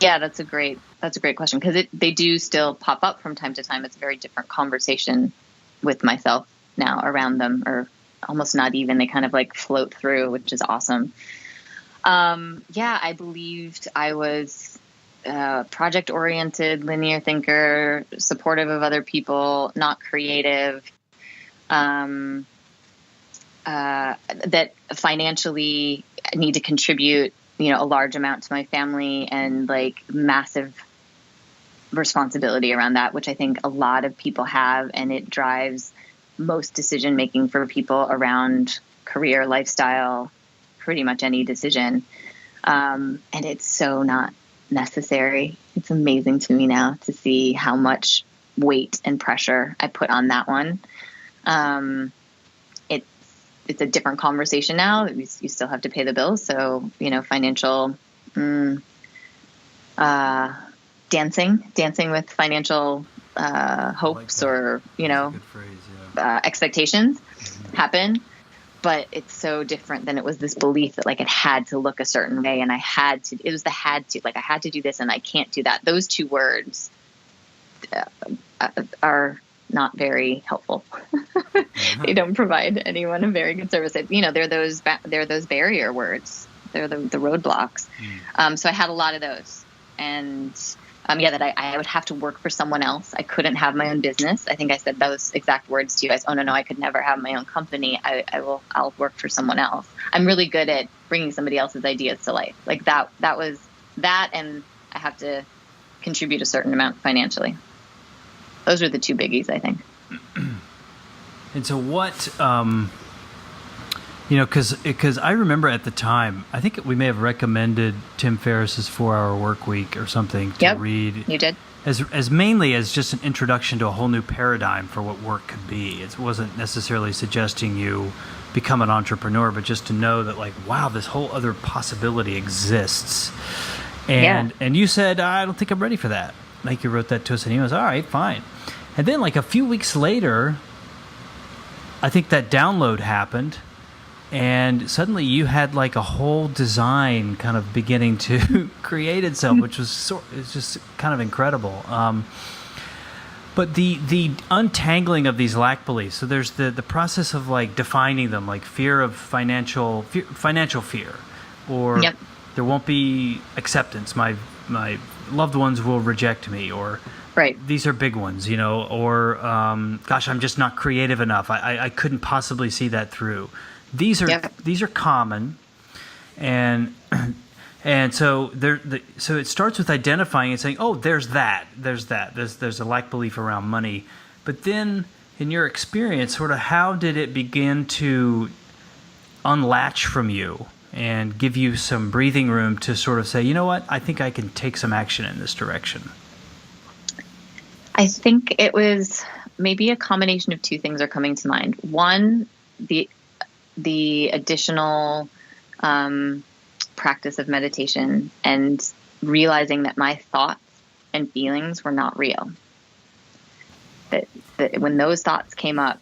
Yeah, that's a great question, because they do still pop up from time to time. It's a very different conversation with myself now around them, or almost not even. They kind of float through, which is awesome. I believed I was project-oriented, linear thinker, supportive of other people, not creative, that financially need to contribute a large amount to my family, and massive responsibility around that, which I think a lot of people have, and it drives most decision making for people around career, lifestyle, pretty much any decision. And it's so not necessary. It's amazing to me now to see how much weight and pressure I put on that one. It's a different conversation now. You still have to pay the bills. So, financial, dancing with financial hopes, or, good phrase, expectations happen. But it's so different than it was this belief that it had to look a certain way, and it was the had to, I had to do this and I can't do that. Those two words are not very helpful. They don't provide anyone a very good service. They're those barrier words. They're the roadblocks. So I had a lot of those, and that I would have to work for someone else. I couldn't have my own business. I think I said those exact words to you guys. Oh no, I could never have my own company. I'll work for someone else. I'm really good at bringing somebody else's ideas to life. That was that, and I have to contribute a certain amount financially. Those are the two biggies, I think. And so what, because I remember at the time, I think we may have recommended Tim Ferriss's 4-Hour Work Week or something to read. You did. As mainly as just an introduction to a whole new paradigm for what work could be. It wasn't necessarily suggesting you become an entrepreneur, but just to know that wow, this whole other possibility exists. And you said, I don't think I'm ready for that. You wrote that to us, and he was, all right, fine. And then like a few weeks later, I think that download happened, and suddenly you had like a whole design kind of beginning to create itself, which was it's just kind of incredible. But the untangling of these lack beliefs. So there's the process of like defining them, like fear of financial fear, or Yep. there won't be acceptance. My loved ones will reject me, or Right. these are big ones, or gosh, I'm just not creative enough. I couldn't possibly see that through. These are common, and so so it starts with identifying and saying, oh, there's a lack belief around money. But then in your experience, sort of how did it begin to unlatch from you and give you some breathing room to sort of say, you know what, I think I can take some action in this direction? I think it was maybe a combination of two things are coming to mind. One, the additional practice of meditation and realizing that my thoughts and feelings were not real. That when those thoughts came up,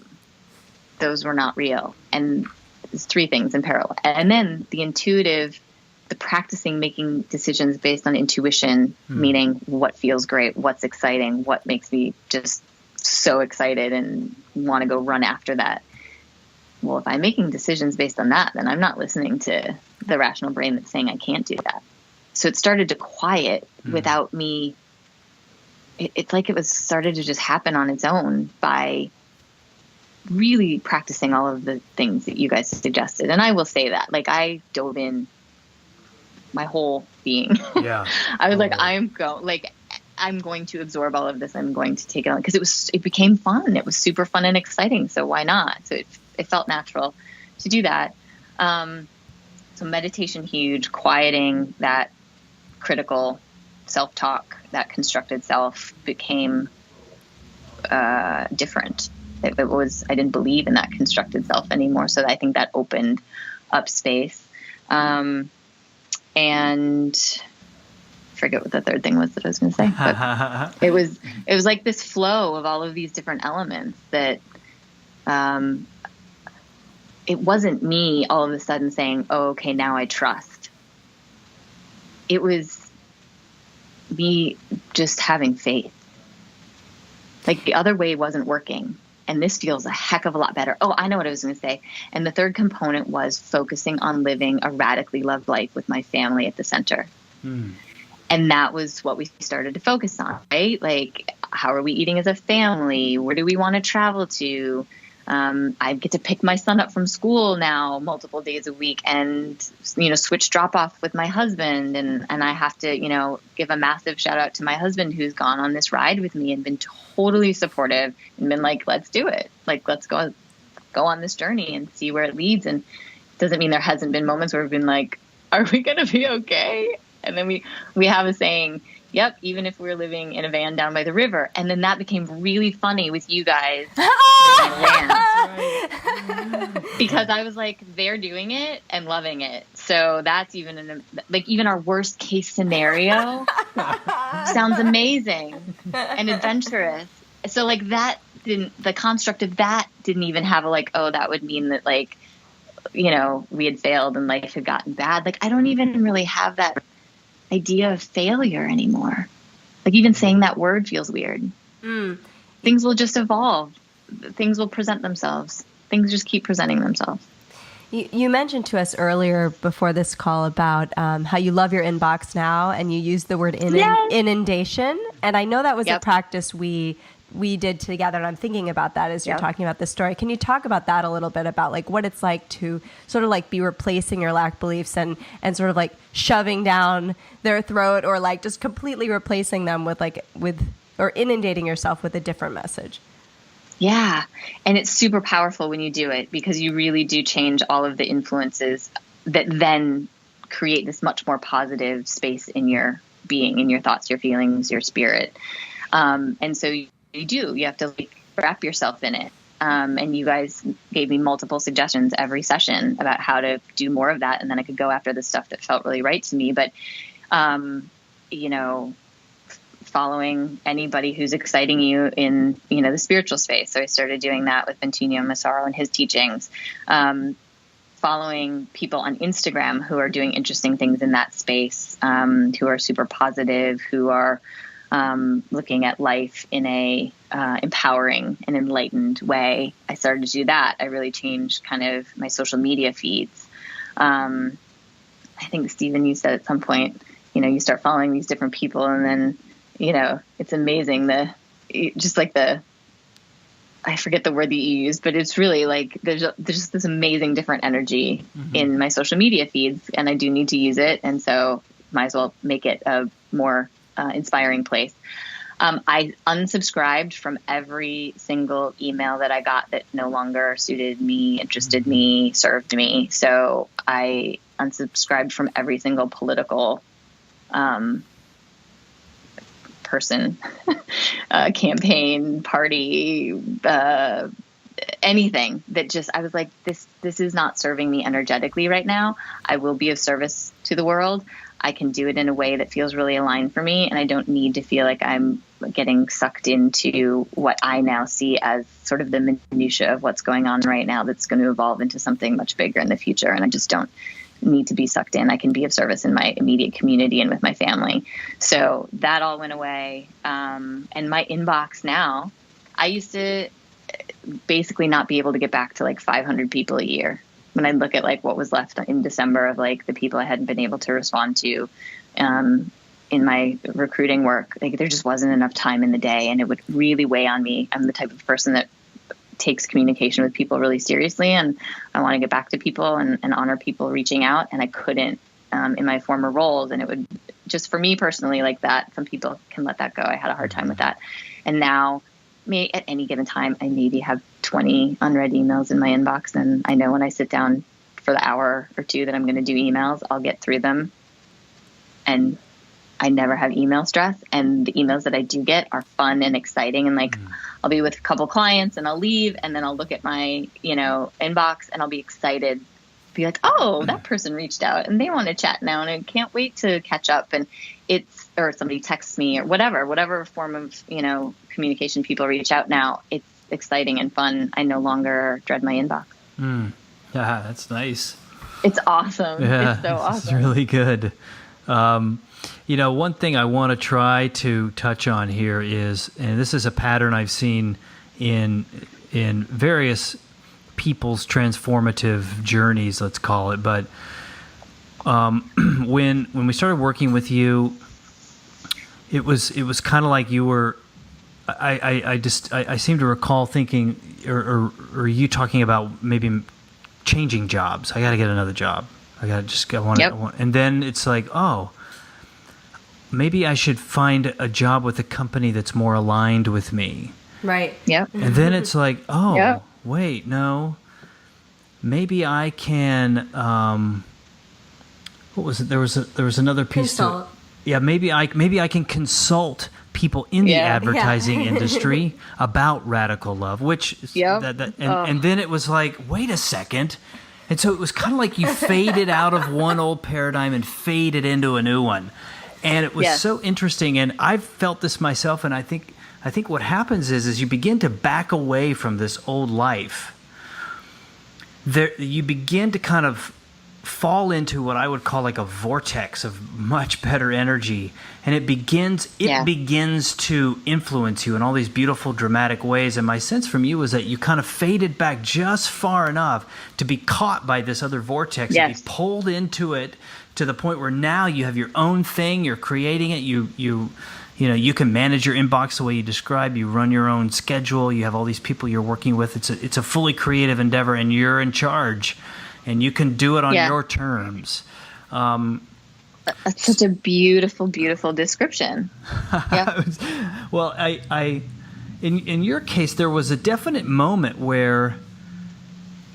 those were not real. And it's three things in parallel. And then the practicing making decisions based on intuition, meaning what feels great, what's exciting, what makes me just so excited and want to go run after that. Well, if I'm making decisions based on that, then I'm not listening to the rational brain that's saying I can't do that. So it started to quiet without me. It's like it started to just happen on its own by really practicing all of the things that you guys suggested. And I will say that, like, I dove in my whole being. Yeah. I was like, I'm going to absorb all of this. I'm going to take it on, because it became fun. It was super fun and exciting. So why not? So it felt natural to do that. So meditation, huge. Quieting that critical self-talk, that constructed self became different. I didn't believe in that constructed self anymore. So I think that opened up space. And forget what the third thing was that I was going to say, but it was like this flow of all of these different elements that, it wasn't me all of a sudden saying, oh, okay, now I trust. It was me just having faith. Like the other way wasn't working. And this feels a heck of a lot better. Oh, I know what I was going to say. And the third component was focusing on living a radically loved life with my family at the center. And that was what we started to focus on, right? Like, how are we eating as a family? Where do we want to travel to? I get to pick my son up from school now multiple days a week and, switch drop off with my husband. And I have to, give a massive shout out to my husband who's gone on this ride with me and been totally supportive and been like, let's do it. Like, let's go on this journey and see where it leads. And it doesn't mean there hasn't been moments where we've been like, are we going to be okay? And then we have a saying, yep, even if we're living in a van down by the river. And then that became really funny with you guys. Because I was like, they're doing it and loving it. So that's even even our worst case scenario sounds amazing and adventurous. So like the construct of that didn't even have that would mean that we had failed and life had gotten bad. Like, I don't even really have that idea of failure anymore. Like, even saying that word feels weird. Things will just evolve. Things will present themselves. Things just keep presenting themselves. You mentioned to us earlier before this call about how you love your inbox now, and you used the word inundation. And I know that was a practice we did together, and I'm thinking about that as you're talking about this story. Can you talk about that a little bit, about what it's like to sort of be replacing your lack beliefs and sort of shoving down their throat, or just completely replacing them with or inundating yourself with a different message? Yeah. And it's super powerful when you do it, because you really do change all of the influences that then create this much more positive space in your being, in your thoughts, your feelings, your spirit. And so you have to wrap yourself in it. And you guys gave me multiple suggestions every session about how to do more of that. And then I could go after the stuff that felt really right to me. But, following anybody who's exciting you in, the spiritual space. So I started doing that with Bentinho Massaro and his teachings, following people on Instagram who are doing interesting things in that space, who are super positive, who are looking at life in a empowering and enlightened way. I started to do that. I really changed kind of my social media feeds. I think, Stephen, you said at some point, you start following these different people, and then, it's amazing. I forget the word that you used, but it's really like there's just this amazing different energy in my social media feeds, and I do need to use it. And so might as well make it a more inspiring place. I unsubscribed from every single email that I got that no longer suited me, interested me, served me. So I unsubscribed from every single political person, campaign, party, anything that just, I was like, this is not serving me energetically right now. I will be of service to the world. I can do it in a way that feels really aligned for me, and I don't need to feel like I'm getting sucked into what I now see as sort of the minutia of what's going on right now that's going to evolve into something much bigger in the future. And I just don't need to be sucked in. I can be of service in my immediate community and with my family. So that all went away. And my inbox now, I used to basically not be able to get back to like 500 people a year. When I look at like what was left in December of like the people I hadn't been able to respond to in my recruiting work, like there just wasn't enough time in the day, and it would really weigh on me. I'm the type of person that takes communication with people really seriously, and I want to get back to people and honor people reaching out, and I couldn't in my former roles. And it would just, for me personally, like that, some people can let that go. I had a hard time with that. And now at any given time, I maybe have 20 unread emails in my inbox, and I know when I sit down for the hour or two that I'm going to do emails, I'll get through them, and I never have email stress. And the emails that I do get are fun and exciting, and like I'll be with a couple clients and I'll leave, and then I'll look at my inbox and I'll be excited, be like, oh, that person reached out and they want to chat now, and I can't wait to catch up. And or somebody texts me, or whatever form of communication people reach out now, it's exciting and fun. I no longer dread my inbox. Yeah, that's nice. It's awesome. Yeah, it's so awesome. It's really good. One thing I want to try to touch on here is, and this is a pattern I've seen in various people's transformative journeys, let's call it. But when we started working with you, it was kind of like you were. I seem to recall thinking, or you talking about maybe changing jobs. I got to get another job. And then it's like, oh, maybe I should find a job with a company that's more aligned with me. Right. Yep. And then it's like, oh, wait, no, maybe I can. What was it? There was another piece to it. Yeah, maybe I can consult people in the advertising industry about radical love, which and then it was like, wait a second. And so it was kind of like you faded out of one old paradigm and faded into a new one. And it was so interesting. And I've felt this myself. And I think what happens is you begin to back away from this old life. You begin to kind of fall into what I would call like a vortex of much better energy, and it begins to influence you in all these beautiful, dramatic ways. And my sense from you was that you kind of faded back just far enough to be caught by this other vortex and be pulled into it to the point where now you have your own thing, you're creating it, you can manage your inbox the way you describe, you run your own schedule, you have all these people you're working with. It's a fully creative endeavor, and you're in charge. And you can do it on your terms. That's such a beautiful, beautiful description. Yeah. Well, in your case, there was a definite moment where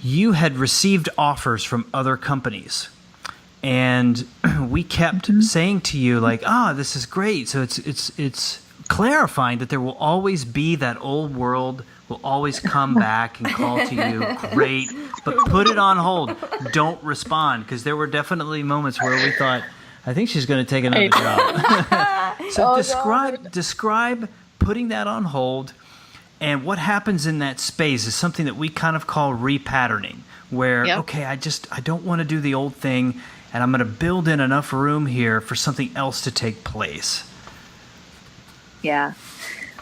you had received offers from other companies, and we kept saying to you like, this is great. So it's clarifying that there will always be that old world will always come back and call to you. Great, but put it on hold. Don't respond, because there were definitely moments where we thought, I think she's going to take another job. So describe putting that on hold, and what happens in that space is something that we kind of call repatterning, where, okay, I don't want to do the old thing, and I'm going to build in enough room here for something else to take place. Yeah.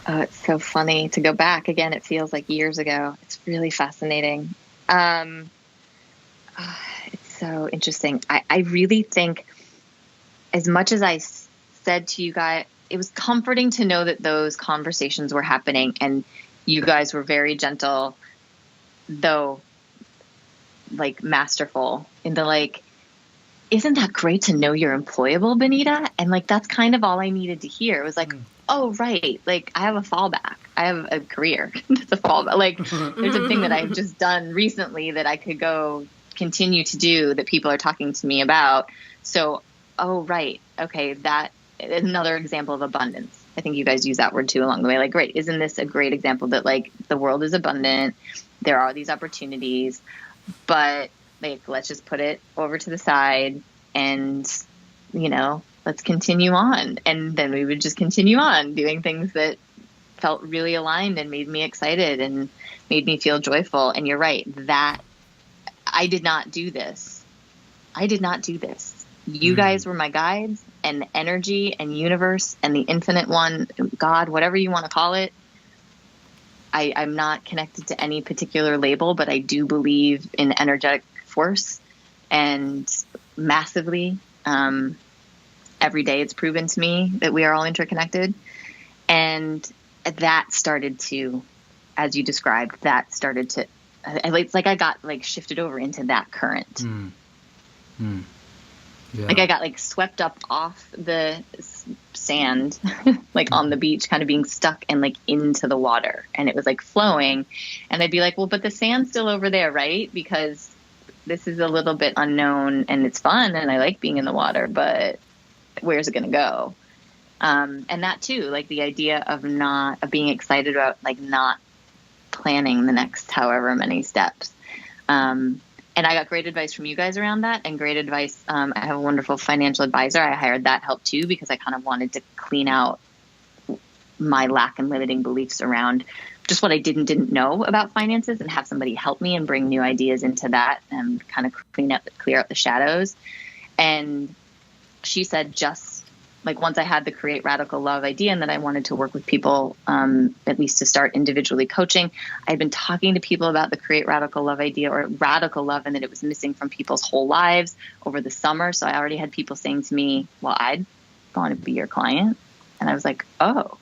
Oh, it's so funny to go back again. It feels like years ago. It's really fascinating. It's so interesting. I really think, as much as I said to you guys, it was comforting to know that those conversations were happening, and you guys were very gentle, though like masterful in the like, isn't that great to know you're employable, Benita? And like, that's kind of all I needed to hear. It was like, oh, right. Like, I have a fallback. I have a career. That's a fallback. Like, there's a thing that I've just done recently that I could go continue to do that people are talking to me about. So, oh, right. Okay. That is another example of abundance. I think you guys use that word too along the way. Like, great. Isn't this a great example that like the world is abundant? There are these opportunities, but like, let's just put it over to the side and, let's continue on. And then we would just continue on doing things that felt really aligned and made me excited and made me feel joyful. And you're right, that I did not do this. You guys were my guides, and the energy and universe and the infinite one, God, whatever you want to call it. I'm not connected to any particular label, but I do believe in energetic force, and massively. Every day it's proven to me that we are all interconnected. And that started to, as you described, it's like I got like shifted over into that current. Yeah. Like I got like swept up off the sand, like on the beach, kind of being stuck and like into the water, and it was like flowing. And I'd be like, well, but the sand's still over there, right? Because this is a little bit unknown and it's fun and I like being in the water, but where's it going to go? And that too, like the idea of being excited about like not planning the next however many steps. And I got great advice from you guys around that, and great advice. I have a wonderful financial advisor. I hired that help too, because I kind of wanted to clean out my lack and limiting beliefs around just what I didn't know about finances, and have somebody help me and bring new ideas into that and kind of clear up the shadows. And she said, just like once I had the Create Radical Love idea and that I wanted to work with people, at least to start individually coaching, I'd been talking to people about the Create Radical Love idea, or radical love, and that it was missing from people's whole lives over the summer. So I already had people saying to me, well, I'd want to be your client. And I was like, oh,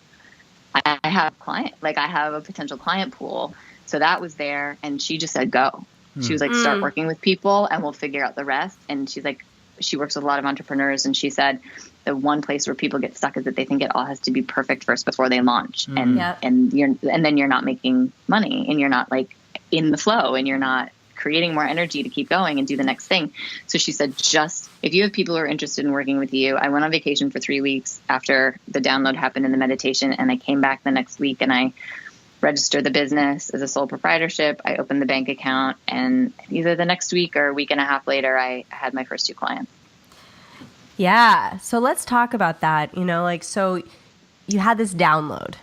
I have a client, like I have a potential client pool. So that was there. And she just said, go. She was like, start working with people and we'll figure out the rest. And she's like, she works with a lot of entrepreneurs, and she said the one place where people get stuck is that they think it all has to be perfect first before they launch. And then you're not making money, and you're not like in the flow, and you're not creating more energy to keep going and do the next thing. So she said, just if you have people who are interested in working with you, I went on vacation for 3 weeks after the download happened in the meditation, and I came back the next week and I registered the business as a sole proprietorship. I opened the bank account, and either the next week or a week and a half later, I had my first 2 clients. Yeah. So let's talk about that. So you had this download,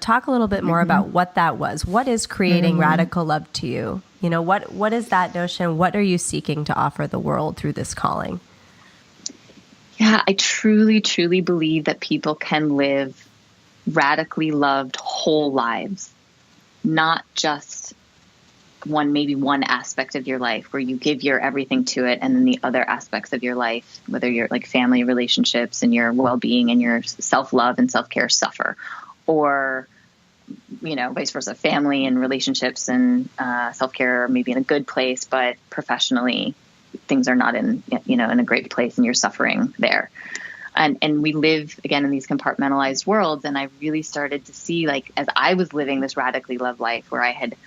talk a little bit more about what that was. What is creating radical love to you? What is that notion? What are you seeking to offer the world through this calling? Yeah, I truly, truly believe that people can live radically loved whole lives, not just one aspect of your life where you give your everything to it, and then the other aspects of your life, whether you're like family relationships and your well-being and your self-love and self-care, suffer, or vice versa, family and relationships and self-care are maybe in a good place, but professionally things are not in a great place and you're suffering there. And we live, again, in these compartmentalized worlds. And I really started to see, like, as I was living this radically loved life where I had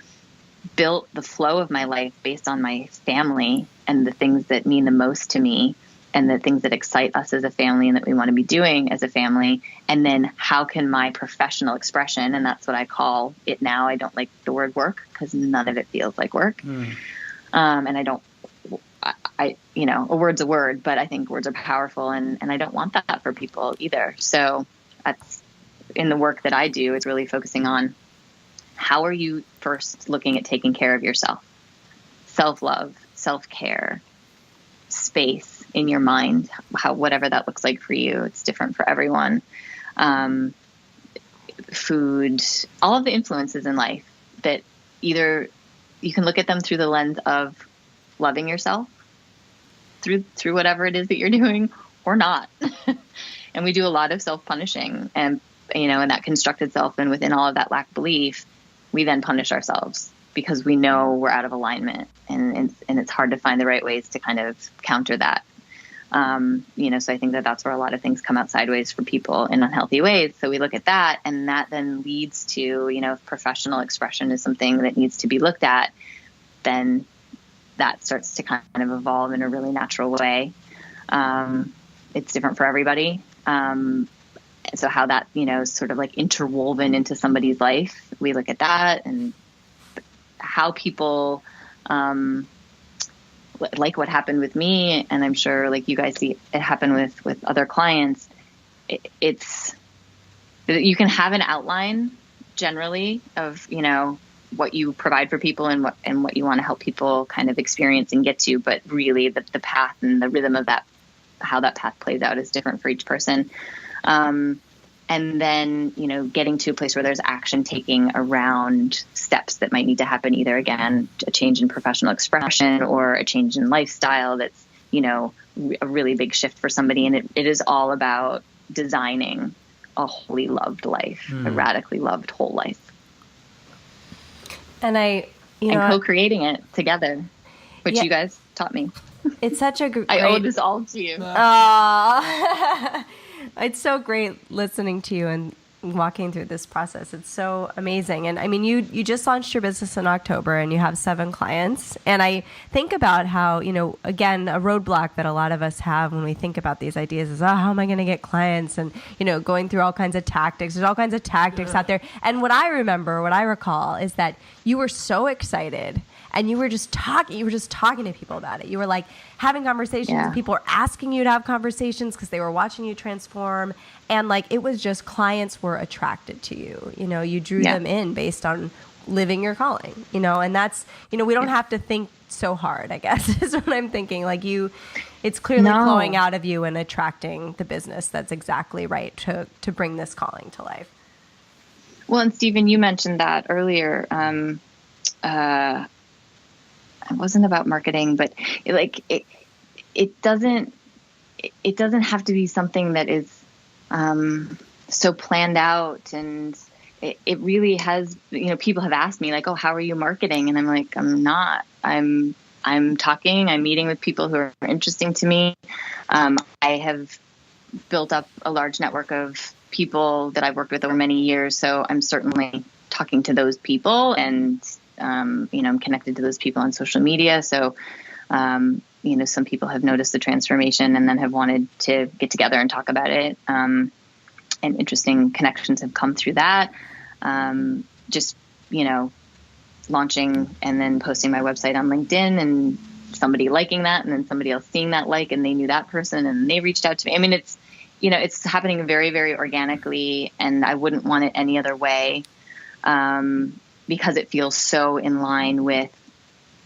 built the flow of my life based on my family and the things that mean the most to me and the things that excite us as a family and that we want to be doing as a family. And then how can my professional expression, and that's what I call it now. I don't like the word work because none of it feels like work. And a word's a word, but I think words are powerful, and I don't want that for people either. So that's in the work that I do, is really focusing on how are you first looking at taking care of yourself, self-love, self-care, space in your mind, whatever that looks like for you. It's different for everyone. Food, all of the influences in life that either you can look at them through the lens of loving yourself through whatever it is that you're doing, or not. And we do a lot of self-punishing, and, in that constructed self, and within all of that lack belief, we then punish ourselves because we know we're out of alignment, and it's hard to find the right ways to kind of counter that. So I think that that's where a lot of things come out sideways for people in unhealthy ways. So we look at that, and that then leads to, if professional expression is something that needs to be looked at, then that starts to kind of evolve in a really natural way. It's different for everybody. So how that, is sort of like interwoven into somebody's life, we look at that, and how people, like what happened with me, and I'm sure like you guys see it happen with other clients. It's you can have an outline generally of, what you provide for people and what you want to help people kind of experience and get to, but really the path and the rhythm of that, how that path plays out, is different for each person. And then, getting to a place where there's action taking around steps that might need to happen, either again, a change in professional expression or a change in lifestyle. That's, a really big shift for somebody. And it is all about designing a wholly loved life, a radically loved whole life. And co-creating it together, which you guys taught me. It's such a great... I owe this all to you. It's so great listening to you and walking through this process. It's so amazing. And I mean, you just launched your business in October and you have 7 clients. And I think about how, again, a roadblock that a lot of us have when we think about these ideas is, how am I going to get clients? And, going through all kinds of tactics. There's all kinds of tactics out there. And what I recall is that you were so excited and you were just talking to people about it. You were like having conversations. Yeah. People were asking you to have conversations because they were watching you transform. And like, it was just clients were attracted to you. You drew them in based on living your calling, and that's, we don't have to think so hard, I guess, is what I'm thinking. Like it's clearly flowing out of you and attracting the business that's exactly right to bring this calling to life. Well, and Stephen, you mentioned that earlier. It wasn't about marketing, but it doesn't have to be something that is so planned out. And it really has, people have asked me like, oh, how are you marketing? And I'm like, I'm not. I'm talking, I'm meeting with people who are interesting to me. I have built up a large network of people that I've worked with over many years. So I'm certainly talking to those people, and I'm connected to those people on social media. So, some people have noticed the transformation and then have wanted to get together and talk about it. And interesting connections have come through that. Just, launching and then posting my website on LinkedIn, and somebody liking that, and then somebody else seeing that and they knew that person and they reached out to me. I mean, it's, it's happening very, very organically, and I wouldn't want it any other way. Because it feels so in line with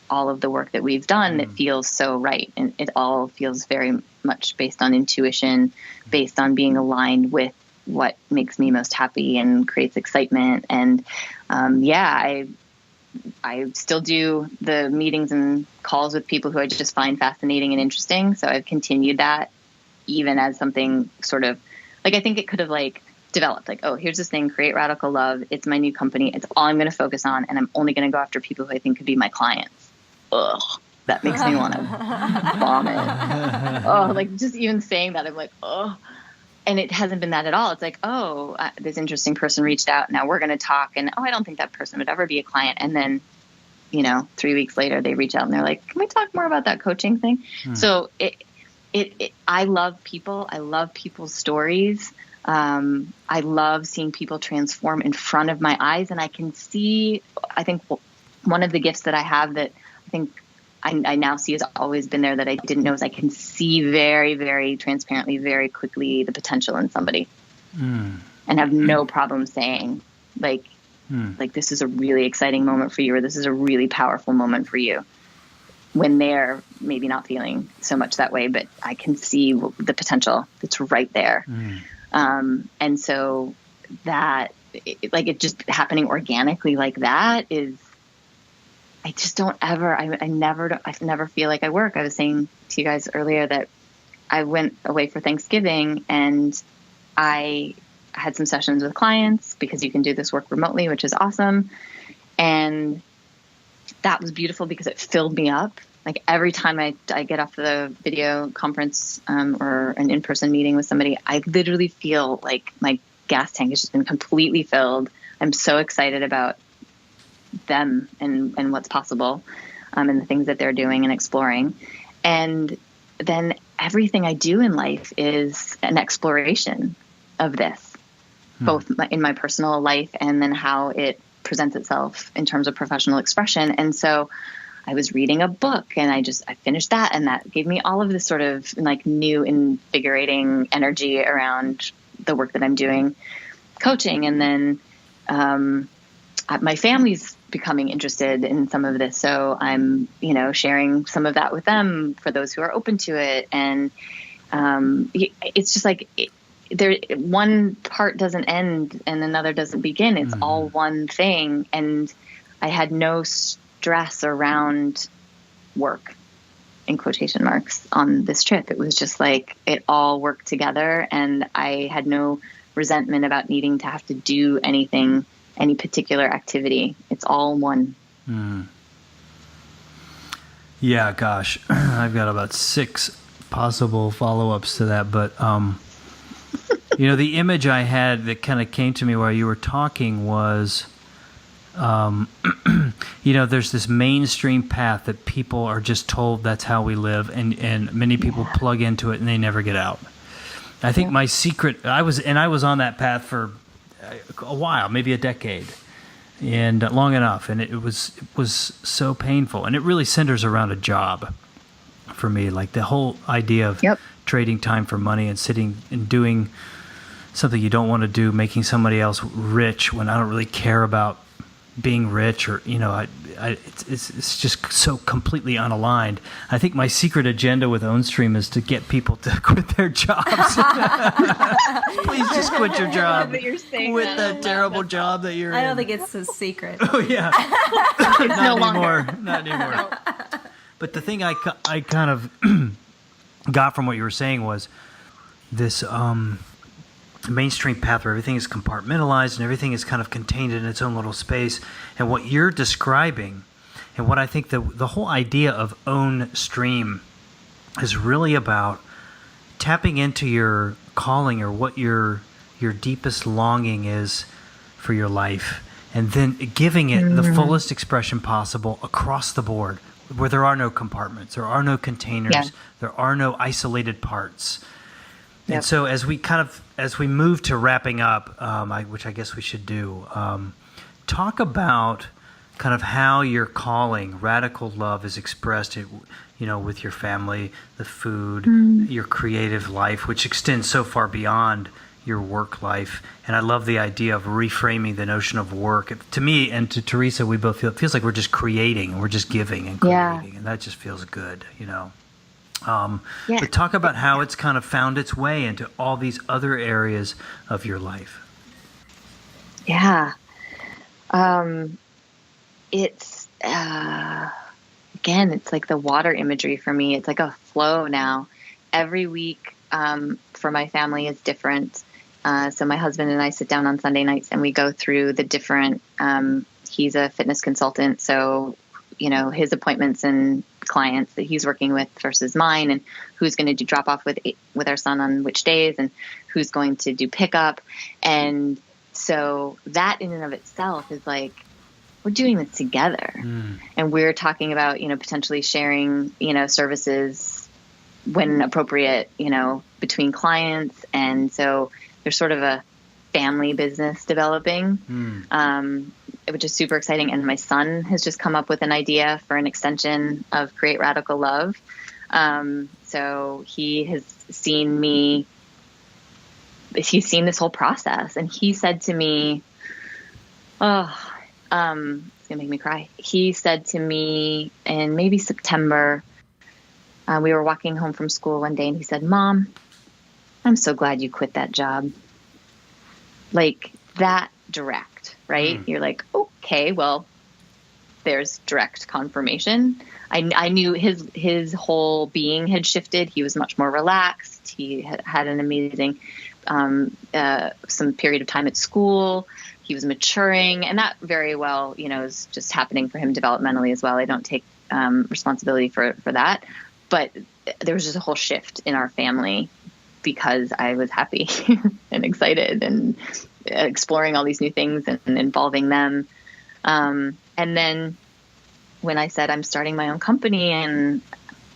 all of the work that we've done. It feels so right. And it all feels very much based on intuition, based on being aligned with what makes me most happy and creates excitement. And I still do the meetings and calls with people who I just find fascinating and interesting. So I've continued that, even as something sort of like, I think it could have developed oh, here's this thing, Create Radical Love. It's my new company. It's all I'm going to focus on. And I'm only going to go after people who I think could be my clients. Ugh, that makes me want to vomit. Oh, just even saying that, I'm like, oh, and it hasn't been that at all. It's like, oh, this interesting person reached out. Now we're going to talk. And I don't think that person would ever be a client. And then, 3 weeks later they reach out and they're like, can we talk more about that coaching thing? So I love people. I love people's stories. I love seeing people transform in front of my eyes, and I can see, I think one of the gifts that I have that I think I now see has always been there that I didn't know is I can see very, very transparently, very quickly the potential in somebody. and have no problem saying like this is a really exciting moment for you, or this is a really powerful moment for you, when they're maybe not feeling so much that way, but I can see the potential that's right there. And so that, it just happening organically like that is, I just don't ever, I never feel like I work. I was saying to you guys earlier that I went away for Thanksgiving and I had some sessions with clients because you can do this work remotely, which is awesome. And that was beautiful because it filled me up. Like every time I get off the video conference or an in-person meeting with somebody, I literally feel like my gas tank has just been completely filled. I'm so excited about them and what's possible and the things that they're doing and exploring. And then everything I do in life is an exploration of this, both in my personal life and then how it presents itself in terms of professional expression. And so I was reading a book and I finished that, and that gave me all of this sort of like new invigorating energy around the work that I'm doing, coaching. And then my family's becoming interested in some of this. So I'm, sharing some of that with them for those who are open to it. And it's just like one part doesn't end and another doesn't begin. It's all one thing. And I had no stress around work, in quotation marks, on this trip. It was just like it all worked together, and I had no resentment about needing to have to do anything, any particular activity. It's all one. Yeah, gosh, I've got about 6 possible follow-ups to that, but the image I had that kind of came to me while you were talking was there's this mainstream path that people are just told that's how we live, and many people plug into it and they never get out. I think my secret, I was on that path for a while, maybe a decade, and long enough, and it was so painful, and it really centers around a job for me, like the whole idea of trading time for money and sitting and doing something you don't want to do, making somebody else rich when I don't really care about being rich, or it's just so completely unaligned. I think my secret agenda with Ownstream is to get people to quit their jobs. Please just quit your job. Quit that terrible job that you're in. I don't think it's a secret. Oh yeah, not anymore. No. But the thing I kind of got from what you were saying was this mainstream path where everything is compartmentalized and everything is kind of contained in its own little space. And what you're describing, and what I think the whole idea of Ownstream is really about tapping into your calling, or what your deepest longing is for your life, and then giving it the fullest expression possible across the board, where there are no compartments, there are no containers, there are no isolated parts. And so as we move to wrapping up, which I guess we should do, talk about kind of how your calling, radical love, is expressed, with your family, the food, your creative life, which extends so far beyond your work life. And I love the idea of reframing the notion of work. To me and to Teresa, we both feel, it feels like we're just creating and we're just giving and creating, and that just feels good, But talk about how it's kind of found its way into all these other areas of your life. Yeah. It's, again, it's like the water imagery for me. It's like a flow now. Every week for my family is different. So my husband and I sit down on Sunday nights and we go through the different, he's a fitness consultant. So, his appointments and clients that he's working with versus mine, and who's going to do drop off with our son on which days, and who's going to do pickup. And so that in and of itself is like, we're doing this together. And we're talking about, potentially sharing, services when appropriate, between clients. And so there's sort of a family business developing, which is super exciting. And my son has just come up with an idea for an extension of Create Radical Love. So he has seen me he's seen this whole process, and he said to me, it's gonna make me cry. He said to me in maybe September, we were walking home from school one day, and he said, "Mom, I'm so glad you quit that job." Like that direct, right? You're like, okay, well, there's direct confirmation. I knew his whole being had shifted. He was much more relaxed. He had an amazing some period of time at school. He was maturing, and that very well, is just happening for him developmentally as well. I don't take responsibility for that, but there was just a whole shift in our family because I was happy and excited and exploring all these new things and involving them. And then when I said I'm starting my own company, and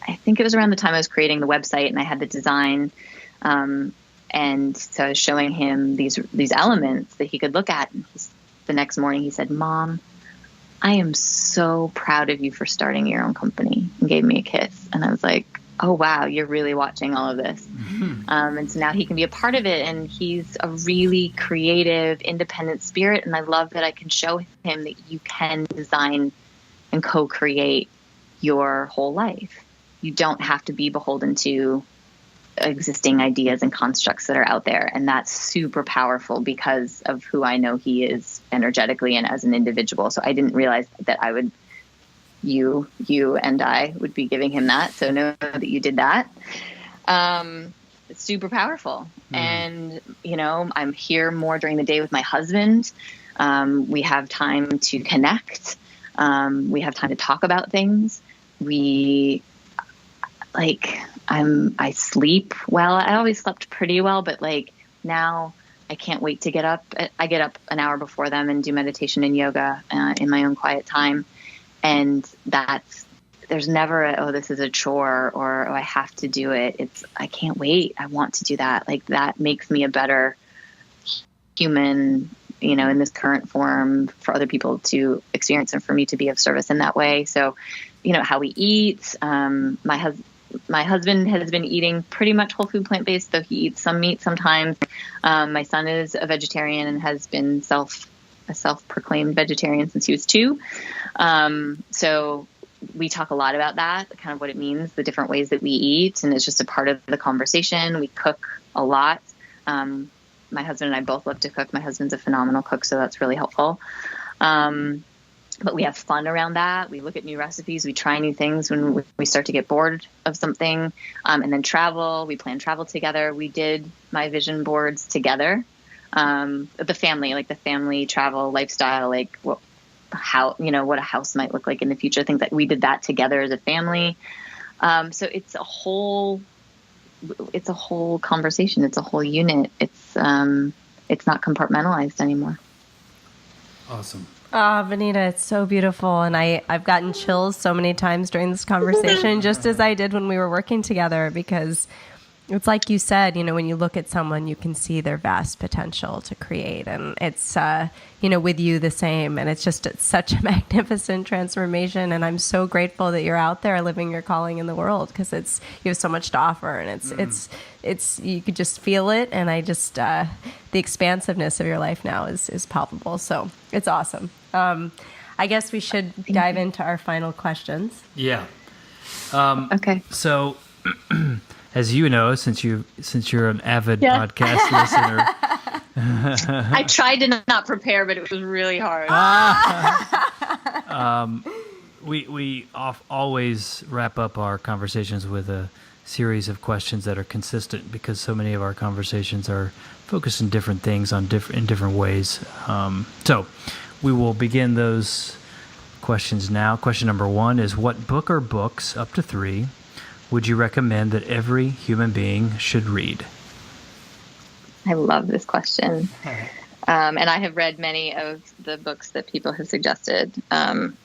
I think it was around the time I was creating the website and I had the design, and so I was showing him these elements that he could look at. And the next morning he said, "Mom, I am so proud of you for starting your own company," and gave me a kiss. And I was like, oh, wow, you're really watching all of this. And so now he can be a part of it. And he's a really creative, independent spirit. And I love that I can show him that you can design and co-create your whole life. You don't have to be beholden to existing ideas and constructs that are out there. And that's super powerful because of who I know he is energetically and as an individual. So I didn't realize that you and I would be giving him that. So know that you did that. It's super powerful. And, I'm here more during the day with my husband. We have time to connect. We have time to talk about things. I sleep well. I always slept pretty well, but now I can't wait to get up. I get up an hour before them and do meditation and yoga in my own quiet time. And there's never this is a chore or I have to do it. It's, I can't wait. I want to do that. That makes me a better human, in this current form for other people to experience and for me to be of service in that way. So, how we eat, my husband has been eating pretty much whole food plant-based, though he eats some meat sometimes. My son is a vegetarian and has been a self-proclaimed vegetarian since he was 2. So we talk a lot about that, kind of what it means, the different ways that we eat. And it's just a part of the conversation. We cook a lot. My husband and I both love to cook. My husband's a phenomenal cook, so that's really helpful. But we have fun around that. We look at new recipes. We try new things when we start to get bored of something. And then travel. We plan travel together. We did my vision boards together. The family travel lifestyle, what a house might look like in the future, things that we did that together as a family. So it's a whole conversation. It's a whole unit. It's not compartmentalized anymore. Awesome. Benita, it's so beautiful. And I've gotten chills so many times during this conversation, just as I did when we were working together, because it's like you said, when you look at someone, you can see their vast potential to create. And it's, with you the same. And it's such a magnificent transformation. And I'm so grateful that you're out there living your calling in the world, because you have so much to offer. And it's you could just feel it. And the expansiveness of your life now is palpable. So it's awesome. I guess we should dive into our final questions. Yeah. Okay. So, as you know, since you're an avid podcast listener, I tried to not prepare, but it was really hard. We always wrap up our conversations with a series of questions that are consistent, because so many of our conversations are focused on different things in different ways. So we will begin those questions now. Question number 1 is, what book or books, up to 3, would you recommend that every human being should read? I love this question. And I have read many of the books that people have suggested. And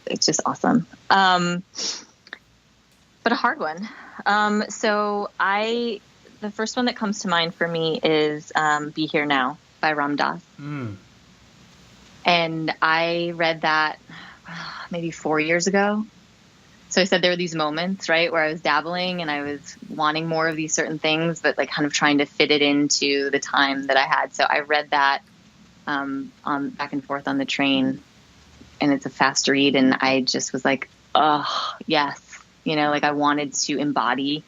it's just awesome. But a hard one. So the first one that comes to mind for me is Be Here Now by Ram Dass. And I read that maybe 4 years ago. So I said there were these moments, right, where I was dabbling and I was wanting more of these certain things, but like kind of trying to fit it into the time that I had. So I read that on back and forth on the train, and it's a fast read. And I just was like, oh, yes. Like I wanted to embody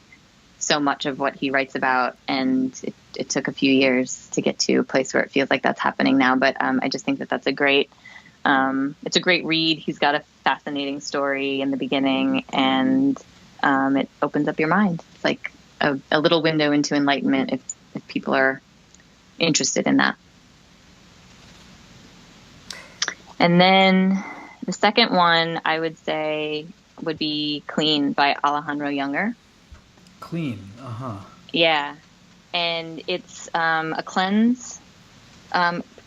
so much of what he writes about. And it took a few years to get to a place where it feels like that's happening now. But I just think that that's it's a great read. He's got a fascinating story in the beginning, and it opens up your mind. It's like a little window into enlightenment if people are interested in that. And then the second one I would say would be Clean by Alejandro Younger. Clean. Yeah. And it's a cleanse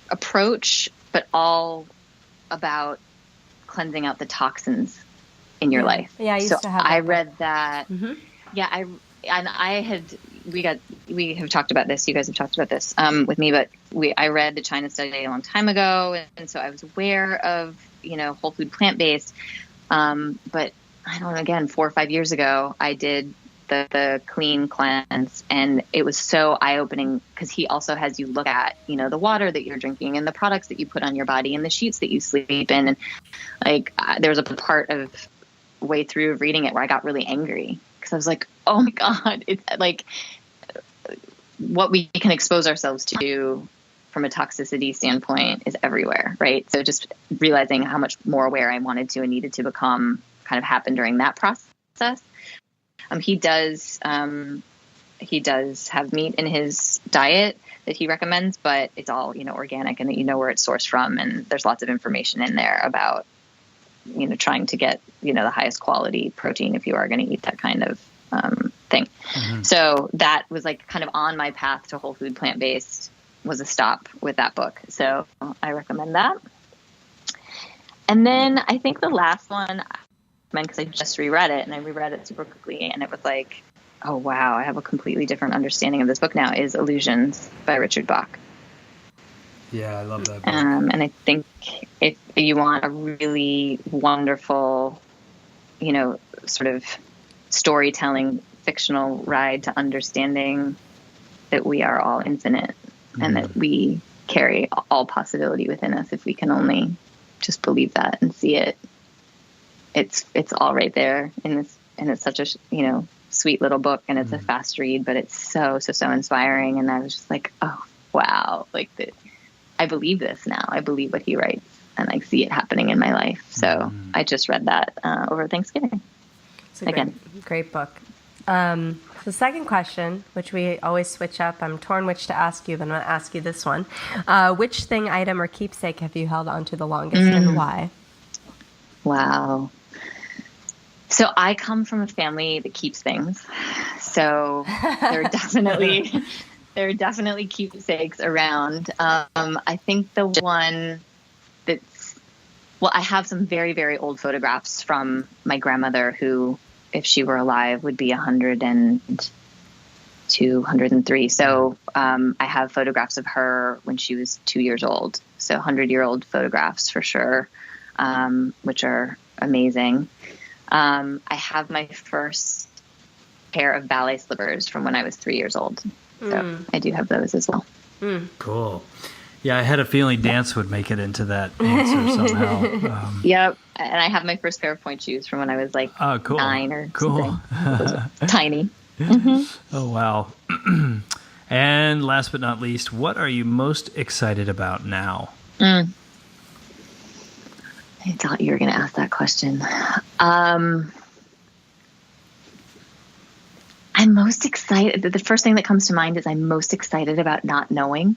approach, but all about cleansing out the toxins in your life. Yeah, I used to have that. I read that. Mm-hmm. Yeah, we have talked about this. You guys have talked about this with me, but I read the China Study a long time ago, and so I was aware of whole food, plant-based. But I don't know, again, 4 or 5 years ago, I did the Clean cleanse, and it was so eye-opening because he also has you look at the water that you're drinking and the products that you put on your body and the sheets that you sleep in, and like there was a part of way through reading it where I got really angry because I was like, oh my God, it's like what we can expose ourselves to from a toxicity standpoint is everywhere, right? So just realizing how much more aware I wanted to and needed to become kind of happened during that process. He does have meat in his diet that he recommends, but it's all, organic, and that where it's sourced from. And there's lots of information in there about, trying to get, the highest quality protein if you are going to eat that kind of thing. Mm-hmm. So that was like kind of on my path to whole food, plant-based, was a stop with that book. So I recommend that. And then I think the last one, because I just reread it, and I reread it super quickly, and it was like, oh wow, I have a completely different understanding of this book now, is Illusions by Richard Bach. Yeah, I love that book. And I think if you want a really wonderful, sort of storytelling, fictional ride to understanding that we are all infinite, and that we carry all possibility within us if we can only just believe that and see it. It's all right there in this, and it's such a sweet little book, and it's a fast read, but it's so inspiring. And I was just like, oh wow, like I believe this now. I believe what he writes, and I see it happening in my life. So I just read that over Thanksgiving. It's a great book. The second question, which we always switch up, I'm torn which to ask you, but I'm going to ask you this one. Which thing, item, or keepsake have you held onto the longest, and why? Wow. So I come from a family that keeps things. So there are definitely keepsakes around. I think the one I have some very, very old photographs from my grandmother, who, if she were alive, would be 102, 103. So I have photographs of her when she was 2 years old. So 100-year-old photographs for sure, which are amazing. I have my first pair of ballet slippers from when I was 3 years old. So I do have those as well. Cool. Yeah, I had a feeling dance would make it into that answer somehow. Yep. And I have my first pair of point shoes from when I was like 9 or something. Those are tiny. Oh, wow. And last but not least, what are you most excited about now? I thought you were going to ask that question. I'm most excited. The first thing that comes to mind is I'm most excited about not knowing,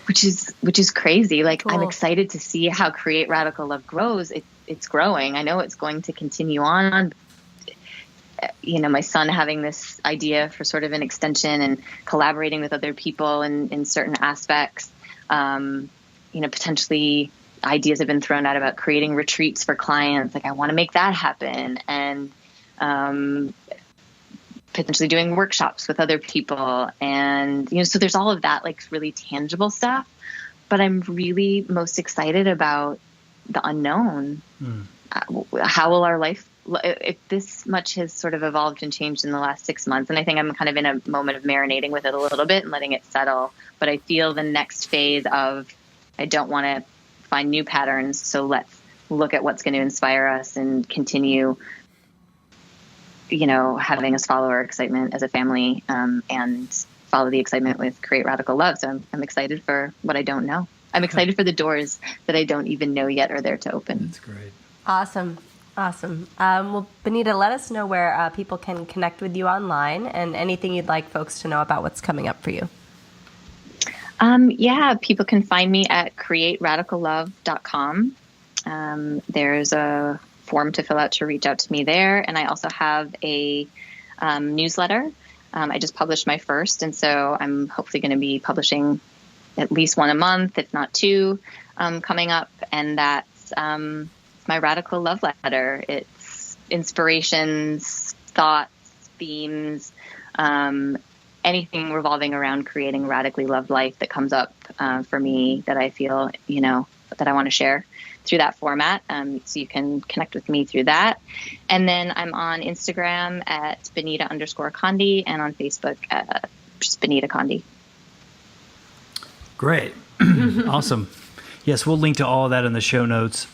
which is crazy. Like, cool. I'm excited to see how Create Radical Love grows. It's growing. I know it's going to continue on. My son having this idea for sort of an extension and collaborating with other people in certain aspects, potentially ideas have been thrown out about creating retreats for clients. Like, I want to make that happen. And, potentially doing workshops with other people. And, so there's all of that, like, really tangible stuff, but I'm really most excited about the unknown, how will our life, if this much has sort of evolved and changed in the last 6 months, and I think I'm kind of in a moment of marinating with it a little bit and letting it settle, but I feel the next phase of, I don't want to find new patterns, so let's look at what's going to inspire us and continue, having us follow our excitement as a family, and follow the excitement with Create Radical Love. So I'm excited for what I don't know. I'm excited for the doors that I don't even know yet are there to open. That's great. Awesome. Well, Benita, let us know where people can connect with you online and anything you'd like folks to know about what's coming up for you. People can find me at createradicallove.com. There's a form to fill out to reach out to me there. And I also have a newsletter. I just published my first, and so I'm hopefully going to be publishing at least one a month, if not two, coming up. And that's my Radical Love Letter. It's inspirations, thoughts, themes, anything revolving around creating a radically loved life that comes up for me that I feel, that I want to share through that format. So you can connect with me through that. And then I'm on Instagram at Benita_Conde and on Facebook at just Benita Conde. Great. Awesome. Yes, we'll link to all of that in the show notes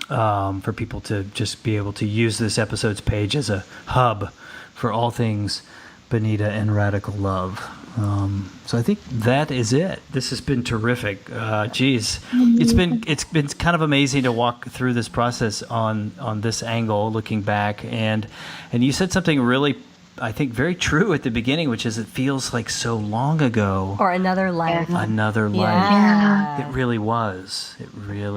for people to just be able to use this episode's page as a hub for all things Benita and Radical Love. So I think that is it. This has been terrific. It's been kind of amazing to walk through this process on this angle, looking back, and you said something really, I think, very true at the beginning, which is it feels like so long ago. Or another life. Another life. Yeah. It really was.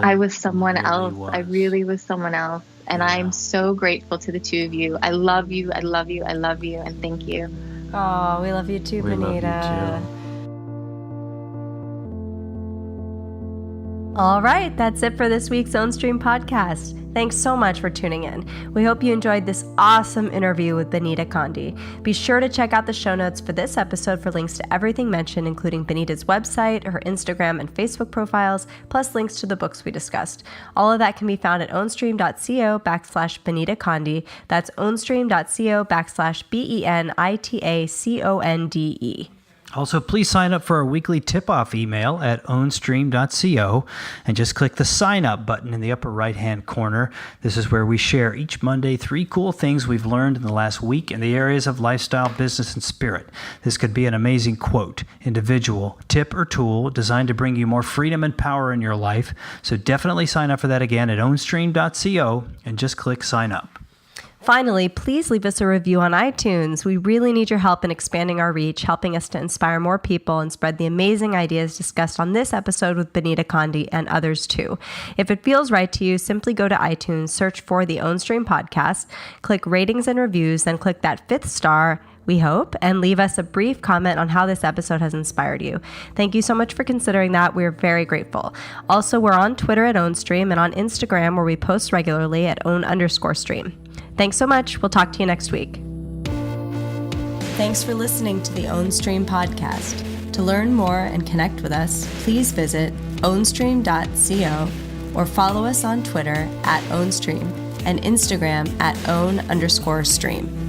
I was someone really else. was. I really was someone else. And I'm so grateful to the two of you. I love you. I love you. I love you. And thank you. Oh, we love you too, We Benita. love you too. All right, that's it for this week's Ownstream Podcast. Thanks so much for tuning in. We hope you enjoyed this awesome interview with Benita Conde. Be sure to check out the show notes for this episode for links to everything mentioned, including Benita's website, her Instagram and Facebook profiles, plus links to the books we discussed. All of that can be found at ownstream.co/Benita Conde. That's ownstream.co/BenitaConde. Also, please sign up for our weekly tip-off email at ownstream.co and just click the sign up button in the upper right-hand corner. This is where we share each Monday 3 cool things we've learned in the last week in the areas of lifestyle, business, and spirit. This could be an amazing quote, individual, tip, or tool designed to bring you more freedom and power in your life. So definitely sign up for that again at ownstream.co and just click sign up. Finally, please leave us a review on iTunes. We really need your help in expanding our reach, helping us to inspire more people and spread the amazing ideas discussed on this episode with Benita Conde and others too. If it feels right to you, simply go to iTunes, search for the Ownstream Podcast, click ratings and reviews, then click that 5th star, we hope, and leave us a brief comment on how this episode has inspired you. Thank you so much for considering that. We're very grateful. Also, we're on Twitter at Ownstream and on Instagram where we post regularly at own_stream. Thanks so much. We'll talk to you next week. Thanks for listening to the Ownstream Podcast. To learn more and connect with us, please visit ownstream.co or follow us on Twitter at Ownstream and Instagram at own_stream.